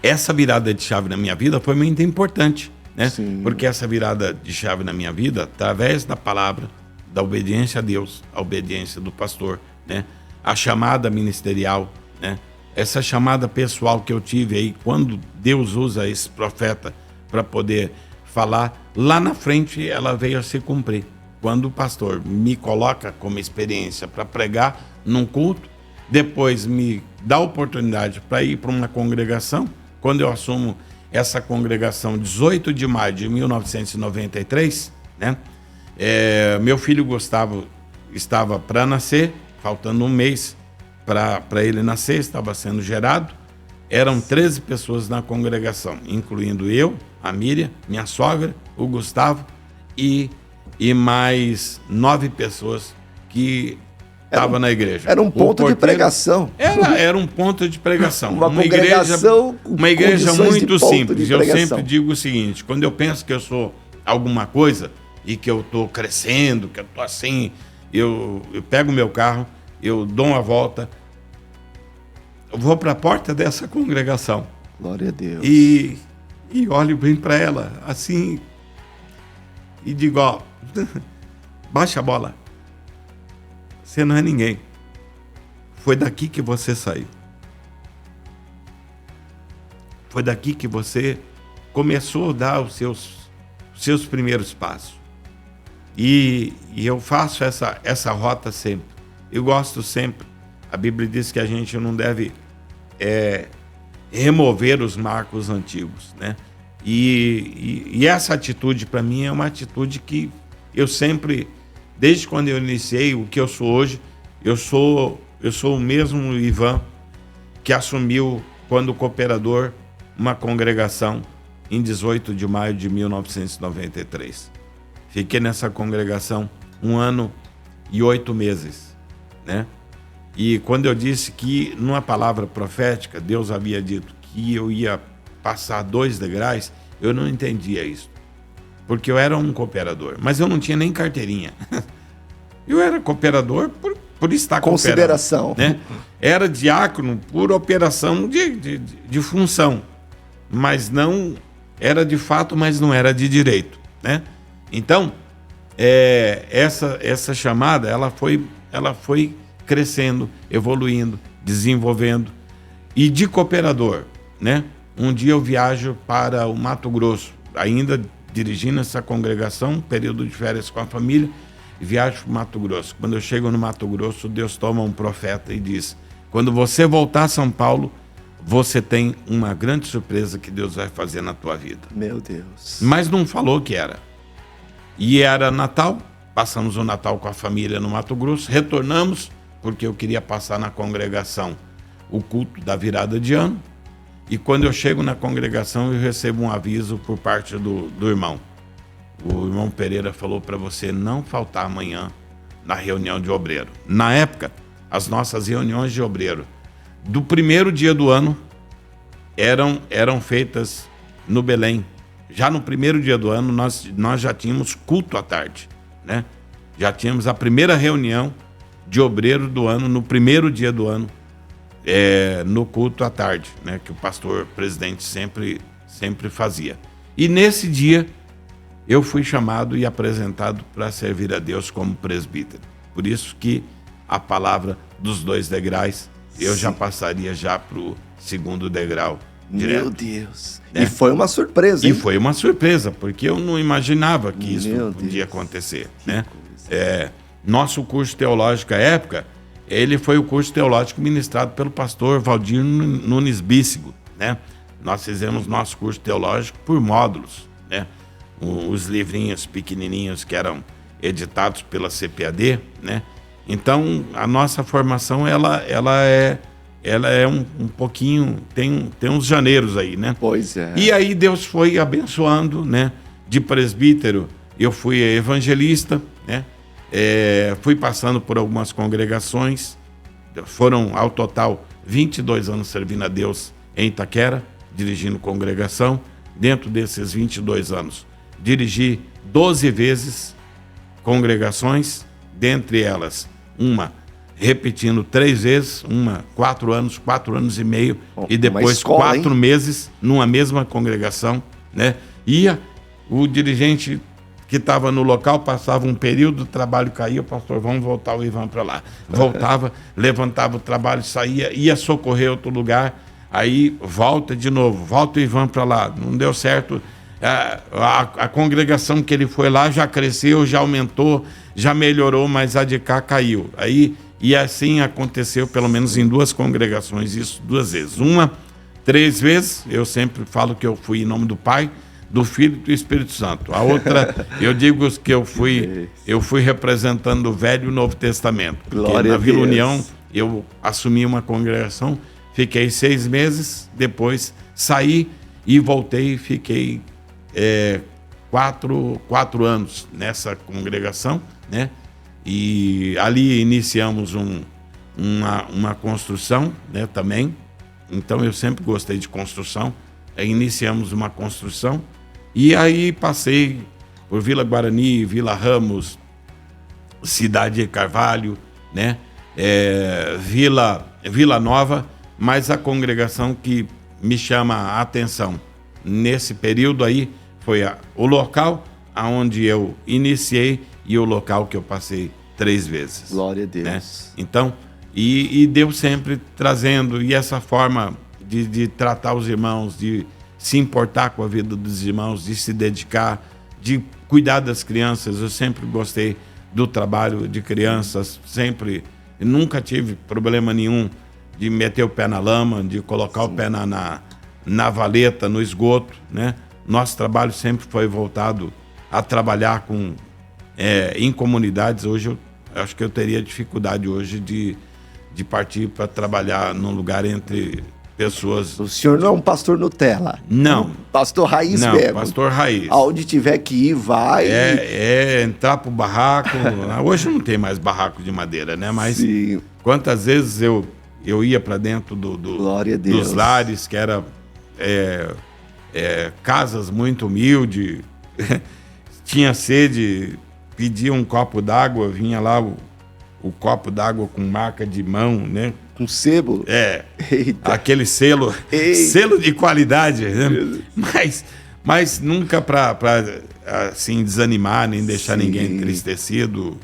essa virada de chave na minha vida foi muito importante, né? Porque essa virada de chave na minha vida, através da palavra, da obediência a Deus, a obediência do pastor, né? A chamada ministerial, né? Essa chamada pessoal que eu tive aí, quando Deus usa esse profeta para poder falar, lá na frente ela veio a se cumprir. Quando o pastor me coloca como experiência para pregar num culto, depois me dá a oportunidade para ir para uma congregação, quando eu assumo essa congregação 18 de maio de 1993, né? Meu filho Gustavo estava para nascer, faltando um mês para ele nascer, estava sendo gerado. Eram 13 pessoas na congregação, incluindo eu, a Miriam, minha sogra, o Gustavo e mais 9 pessoas que estavam na igreja. Era um ponto de pregação. Era um ponto de pregação. Uma igreja muito simples. Eu sempre digo o seguinte, quando eu penso que eu sou alguma coisa e que eu estou crescendo, que eu estou assim, eu pego o meu carro, eu dou uma volta, eu vou para a porta dessa congregação. Glória a Deus. E olho bem para ela, assim, e digo, ó, baixa a bola. você não é ninguém. Foi daqui que você saiu. Foi daqui que você começou a dar os seus primeiros passos. E eu faço essa rota sempre. Eu gosto sempre. A Bíblia diz que a gente não deve remover os marcos antigos, né? E essa atitude, para mim, é uma atitude que eu sempre, desde quando eu iniciei o que eu sou hoje, eu sou o mesmo Ivan que assumiu, quando cooperador, uma congregação em 18 de maio de 1993. Fiquei nessa congregação 1 ano e 8 meses, né? E quando eu disse que, numa palavra profética, Deus havia dito que eu ia passar 2 degraus, eu não entendia isso. Porque eu era um cooperador, mas eu não tinha nem carteirinha. Eu era cooperador por estar consideração, né? Era diácono por operação de função, mas não era de fato, mas não era de direito, né? Então, essa chamada, ela foi crescendo, evoluindo, desenvolvendo. E de cooperador, né? Um dia eu viajo para o Mato Grosso, ainda dirigindo essa congregação, período de férias com a família, e viajo para o Mato Grosso. Quando eu chego no Mato Grosso, Deus toma um profeta e diz: quando você voltar a São Paulo, você tem uma grande surpresa que Deus vai fazer na tua vida. Meu Deus. Mas não falou que era. E era Natal, passamos o Natal com a família no Mato Grosso, retornamos, porque eu queria passar na congregação o culto da virada de ano. E quando eu chego na congregação, eu recebo um aviso por parte do irmão. O irmão Pereira falou para você não faltar amanhã na reunião de obreiro. Na época, as nossas reuniões de obreiro do primeiro dia do ano eram feitas no Belém. Já no primeiro dia do ano, nós já tínhamos culto à tarde, né? Já tínhamos a primeira reunião de obreiro do ano, no primeiro dia do ano, no culto à tarde, né? Que o pastor presidente sempre fazia. E nesse dia, eu fui chamado e apresentado para servir a Deus como presbítero. Por isso que a palavra dos 2 degraus, eu já passaria já para o 2º degrau direto. Meu Deus. Né? E foi uma surpresa, hein? E foi uma surpresa, porque eu não imaginava que isso podia acontecer, né? Nosso curso teológico à época, ele foi o curso teológico ministrado pelo pastor Valdir Nunes Bíssigo, né? Nós fizemos nosso curso teológico por módulos, né? Os livrinhos pequenininhos que eram editados pela CPAD, né? Então, a nossa formação, ela é um pouquinho, tem uns janeiros aí, né? Pois é. E aí Deus foi abençoando, né? De presbítero, eu fui evangelista, né? Fui passando por algumas congregações, foram ao total 22 anos servindo a Deus em Itaquera, dirigindo congregação. Dentro desses 22 anos, dirigi 12 vezes congregações, dentre elas uma repetindo 3 vezes, uma 4 anos e meio, e depois escola, 4 meses numa mesma congregação, né? Ia o dirigente que estava no local, passava um período, o trabalho caía, pastor, vamos voltar o Ivan para lá. Voltava, levantava o trabalho, saía, ia socorrer outro lugar, aí volta de novo, volta o Ivan para lá, não deu certo. A congregação que ele foi lá já cresceu, já aumentou, já melhorou, mas a de cá caiu. Aí, e assim aconteceu pelo menos em 2 congregações, isso 2 vezes. Uma, 3 vezes, eu sempre falo que eu fui em nome do Pai, do Filho e do Espírito Santo. A outra, eu digo que eu fui representando o Velho e o Novo Testamento. Porque na Vila União eu assumi uma congregação, fiquei 6 meses, depois saí e voltei e fiquei 4 anos nessa congregação, né? E ali iniciamos uma construção, né, também. Então eu sempre gostei de construção. Aí iniciamos uma construção e aí passei por Vila Guarani, Vila Ramos, Cidade de Carvalho, né? Vila Nova, mas a congregação que me chama a atenção nesse período aí foi o local aonde eu iniciei e o local que eu passei 3 vezes. Glória a Deus. Né? Então, e Deus sempre trazendo, e essa forma de tratar os irmãos, de se importar com a vida dos irmãos, de se dedicar, de cuidar das crianças. Eu sempre gostei do trabalho de crianças, sempre, nunca tive problema nenhum de meter o pé na lama, de colocar o pé na valeta, no esgoto, né? Nosso trabalho sempre foi voltado a trabalhar em comunidades. Hoje eu acho que eu teria dificuldade hoje de partir para trabalhar num lugar entre pessoas. O senhor não é um pastor Nutella? Não. Pastor raiz não, mesmo? Pastor raiz. Aonde tiver que ir, vai. Entrar pro barraco. Hoje não tem mais barraco de madeira, né? Mas Sim. Quantas vezes eu ia para dentro Glória a Deus. dos lares, que era casas muito humildes, tinha sede, pedia um copo d'água, vinha lá o copo d'água com marca de mão, né? Com sebo? Eita. Aquele selo de qualidade, né? Mas nunca para assim, desanimar, nem deixar ninguém entristecido.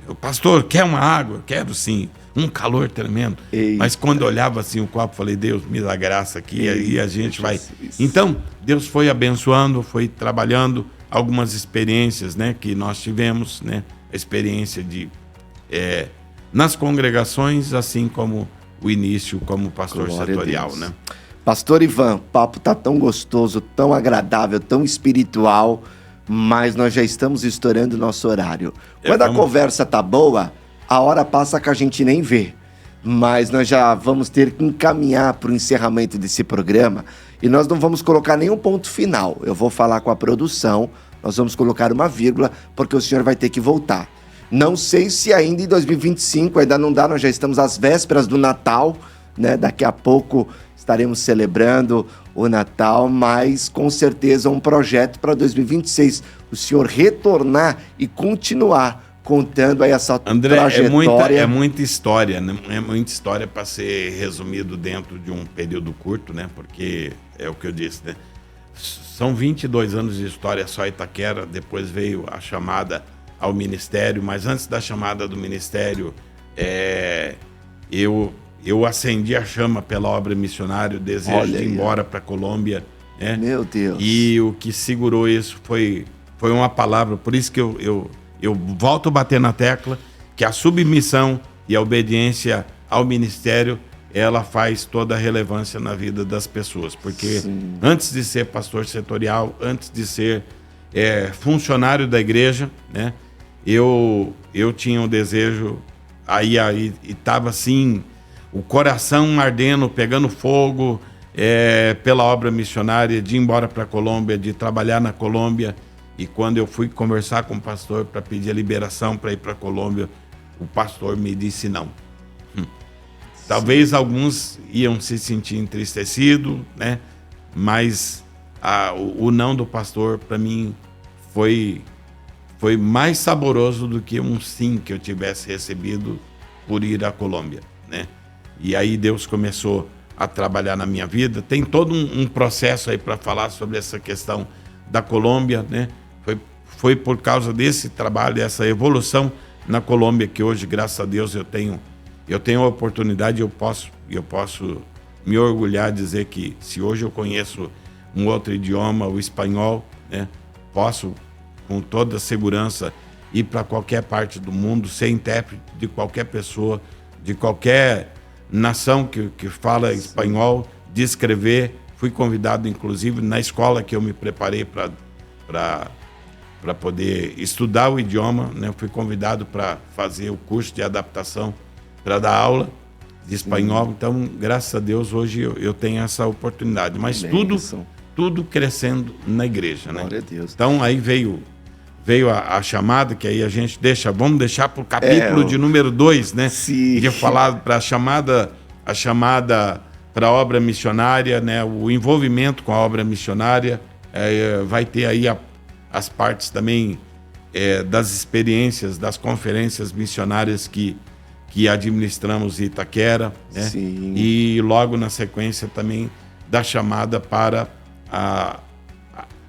O pastor, quer uma água? Quero sim. Um calor tremendo. Eita. Mas quando eu olhava assim o copo, falei, Deus, me dá graça aqui, e a gente vai. Então, Deus foi abençoando, foi trabalhando algumas experiências, né, que nós tivemos, né? A experiência de nas congregações, assim como o início como pastor setorial, né? Pastor Ivan, o papo tá tão gostoso, tão agradável, tão espiritual, mas nós já estamos estourando o nosso horário. Quando a conversa tá boa, a hora passa que a gente nem vê. Mas nós já vamos ter que encaminhar para o encerramento desse programa e nós não vamos colocar nenhum ponto final. Eu vou falar com a produção, nós vamos colocar uma vírgula, porque o senhor vai ter que voltar. Não sei se ainda em 2025, ainda não dá, nós já estamos às vésperas do Natal, né? Daqui a pouco estaremos celebrando o Natal, mas com certeza um projeto para 2026. O senhor retornar e continuar contando aí essa trajetória. É muita história, né? É muita história para ser resumido dentro de um período curto, né? Porque é o que eu disse, né? São 22 anos de história só Itaquera, depois veio a chamada ao ministério, mas antes da chamada do ministério, eu acendi a chama pela obra missionária, o desejo de ir embora para a Colômbia, né? Meu Deus. E o que segurou isso foi uma palavra, por isso que eu volto a bater na tecla que a submissão e a obediência ao ministério, ela faz toda a relevância na vida das pessoas, porque antes de ser pastor setorial, antes de ser funcionário da igreja, né? Eu tinha um desejo, aí estava assim, o coração ardendo, pegando fogo pela obra missionária, de ir embora para a Colômbia, de trabalhar na Colômbia. E quando eu fui conversar com o pastor para pedir a liberação para ir para a Colômbia, o pastor me disse não. Talvez alguns iam se sentir entristecidos, né? Mas o não do pastor, para mim, foi mais saboroso do que um sim que eu tivesse recebido por ir à Colômbia, né? E aí Deus começou a trabalhar na minha vida. Tem todo um processo aí para falar sobre essa questão da Colômbia, né? Foi por causa desse trabalho, dessa evolução na Colômbia, que hoje, graças a Deus, eu tenho a oportunidade, eu posso me orgulhar de dizer que se hoje eu conheço um outro idioma, o espanhol, né? Posso, com toda segurança, ir para qualquer parte do mundo, ser intérprete de qualquer pessoa, de qualquer nação que fala espanhol, de escrever. Fui convidado, inclusive, na escola que eu me preparei para poder estudar o idioma, né? Fui convidado para fazer o curso de adaptação, para dar aula de espanhol. Então, graças a Deus, hoje eu tenho essa oportunidade. Mas tudo crescendo na igreja, né? Glória a Deus. Então, aí veio a chamada, que aí vamos deixar para o capítulo de número 2, né? Sim. De falar para a chamada para a obra missionária, né? O envolvimento com a obra missionária. Vai ter aí as partes também das experiências, das conferências missionárias que administramos em Itaquera, né? Sim. E logo na sequência também da chamada para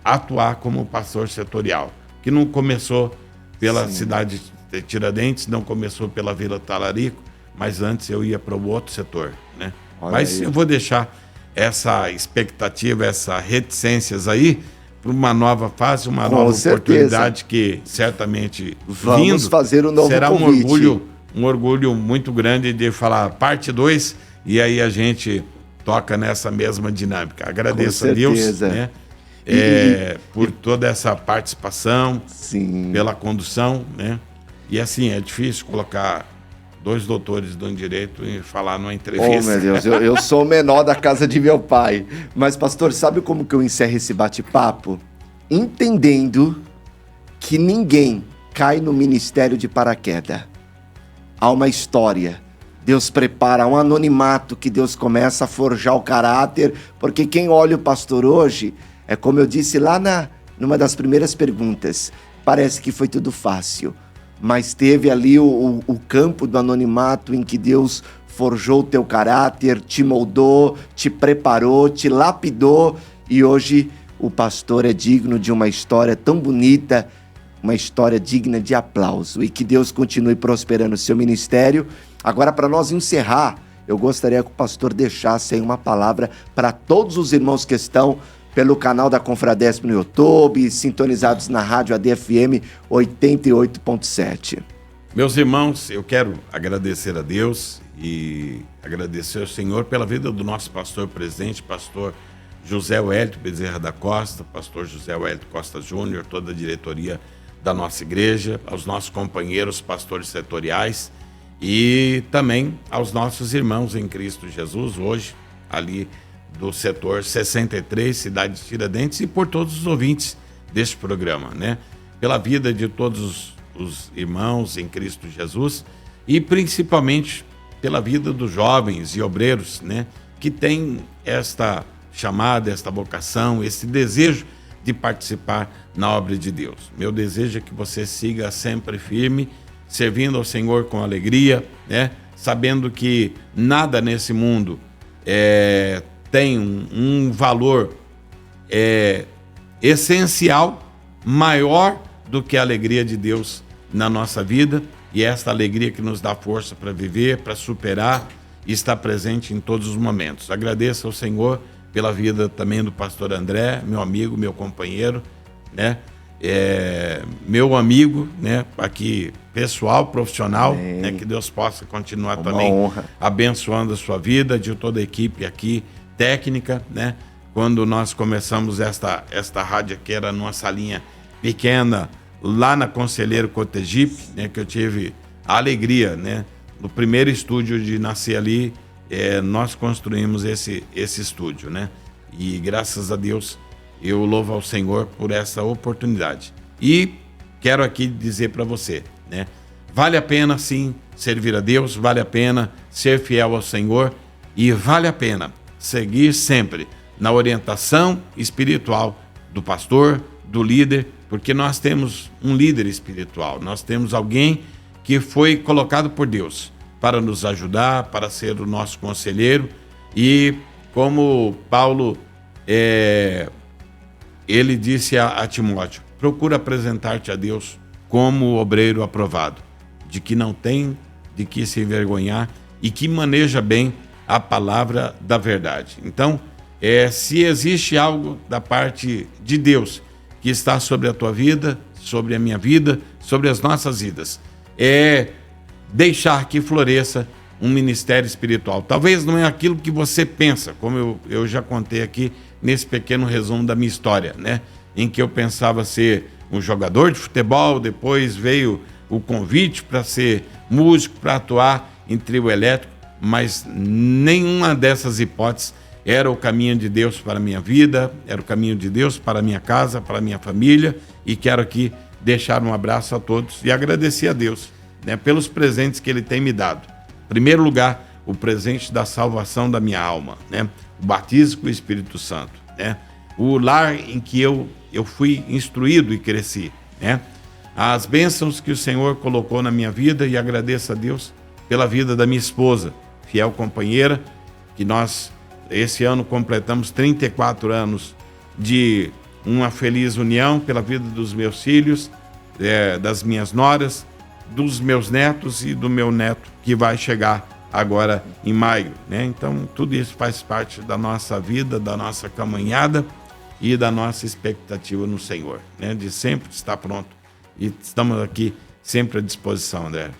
atuar como pastor setorial, que não começou pela cidade Tiradentes, não começou pela Vila Talarico, mas antes eu ia para o outro setor, né? Mas eu vou deixar essa expectativa, essas reticências aí para uma nova fase, uma nova oportunidade que certamente vamos fazer um novo será convite. Um orgulho muito grande de falar parte 2 e aí a gente toca nessa mesma dinâmica. Agradeço a Deus, né? Por toda essa participação, sim, pela condução, né? E assim, é difícil colocar 2 doutores do direito e falar numa entrevista. Oh, meu Deus, eu sou o menor da casa de meu pai. Mas, pastor, sabe como que eu encerro esse bate-papo? Entendendo que ninguém cai no ministério de paraquedas. Há uma história. Deus prepara um anonimato que Deus começa a forjar o caráter, porque quem olha o pastor hoje, é como eu disse lá numa das primeiras perguntas, parece que foi tudo fácil. Mas teve ali o campo do anonimato em que Deus forjou o teu caráter, te moldou, te preparou, te lapidou e hoje o pastor é digno de uma história tão bonita, uma história digna de aplauso e que Deus continue prosperando o seu ministério. Agora, para nós encerrar, eu gostaria que o pastor deixasse aí uma palavra para todos os irmãos que estão pelo canal da Confradesp no YouTube, sintonizados na rádio ADFM 88.7. Meus irmãos, eu quero agradecer a Deus e agradecer ao Senhor pela vida do nosso pastor presidente, pastor José Wellington Bezerra da Costa, pastor José Wellington Costa Júnior, toda a diretoria da nossa igreja, aos nossos companheiros pastores setoriais e também aos nossos irmãos em Cristo Jesus, hoje ali do setor 63, cidade de Tiradentes, e por todos os ouvintes deste programa, né? Pela vida de todos os irmãos em Cristo Jesus e principalmente pela vida dos jovens e obreiros, né? Que têm esta chamada, esta vocação, esse desejo de participar na obra de Deus. Meu desejo é que você siga sempre firme, servindo ao Senhor com alegria, né? Sabendo que nada nesse mundo tem um valor essencial, maior do que a alegria de Deus na nossa vida, e esta alegria que nos dá força para viver, para superar e estar presente em todos os momentos. Agradeço ao Senhor pela vida também do pastor André, meu amigo, meu companheiro, né? Meu amigo, né? Aqui pessoal, profissional, né? Que Deus possa continuar também abençoando a sua vida, de toda a equipe aqui, técnica, né? Quando nós começamos esta rádio aqui, era numa salinha pequena, lá na Conselheiro Cotegipe, né? Que eu tive a alegria, né? No primeiro estúdio de nascer ali, nós construímos esse estúdio, né? E graças a Deus, eu louvo ao Senhor por essa oportunidade. E quero aqui dizer para você, né? Vale a pena sim servir a Deus, vale a pena ser fiel ao Senhor e vale a pena seguir sempre na orientação espiritual do pastor, do líder, porque nós temos um líder espiritual, nós temos alguém que foi colocado por Deus para nos ajudar, para ser o nosso conselheiro. E como Paulo, ele disse a Timóteo, procura apresentar-te a Deus como obreiro aprovado, de que não tem de que se envergonhar e que maneja bem a palavra da verdade. Então, se existe algo da parte de Deus que está sobre a tua vida, sobre a minha vida, sobre as nossas vidas, é deixar que floresça um ministério espiritual. Talvez não é aquilo que você pensa, como eu já contei aqui nesse pequeno resumo da minha história, né? Em que eu pensava ser um jogador de futebol, depois veio o convite para ser músico, para atuar em trio elétrico, mas nenhuma dessas hipóteses era o caminho de Deus para a minha vida, era o caminho de Deus para a minha casa, para a minha família, e quero aqui deixar um abraço a todos e agradecer a Deus, né, pelos presentes que Ele tem me dado. Em primeiro lugar, o presente da salvação da minha alma, né, o batismo com o Espírito Santo, né, o lar em que eu fui instruído e cresci, né, as bênçãos que o Senhor colocou na minha vida, e agradeço a Deus pela vida da minha esposa, fiel companheira, que nós esse ano completamos 34 anos de uma feliz união, pela vida dos meus filhos, das minhas noras, dos meus netos e do meu neto, que vai chegar agora em maio, né? Então, tudo isso faz parte da nossa vida, da nossa caminhada e da nossa expectativa no Senhor, né? De sempre estar pronto. E estamos aqui sempre à disposição, André.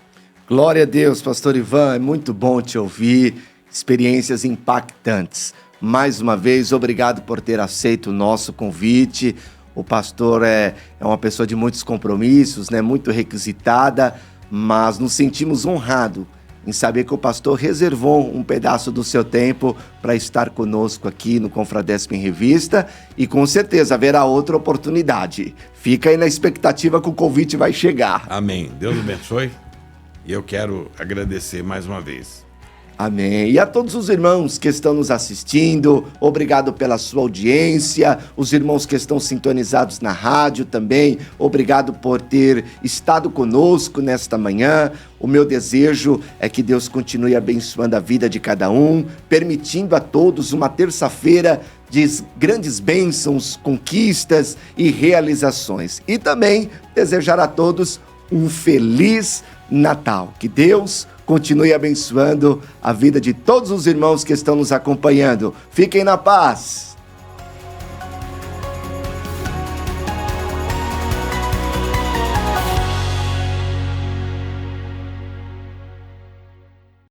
Glória a Deus, pastor Ivan, é muito bom te ouvir, experiências impactantes. Mais uma vez, obrigado por ter aceito o nosso convite. O pastor é uma pessoa de muitos compromissos, né? Muito requisitada, mas nos sentimos honrados em saber que o pastor reservou um pedaço do seu tempo para estar conosco aqui no Confradesp em Revista, e com certeza haverá outra oportunidade. Fica aí na expectativa que o convite vai chegar. Amém. Deus abençoe. E eu quero agradecer mais uma vez. Amém. E a todos os irmãos que estão nos assistindo, obrigado pela sua audiência. Os irmãos que estão sintonizados na rádio também, obrigado por ter estado conosco nesta manhã. O meu desejo é que Deus continue abençoando a vida de cada um, permitindo a todos uma terça-feira de grandes bênçãos, conquistas e realizações. E também desejar a todos um feliz Natal. Que Deus continue abençoando a vida de todos os irmãos que estão nos acompanhando. Fiquem na paz.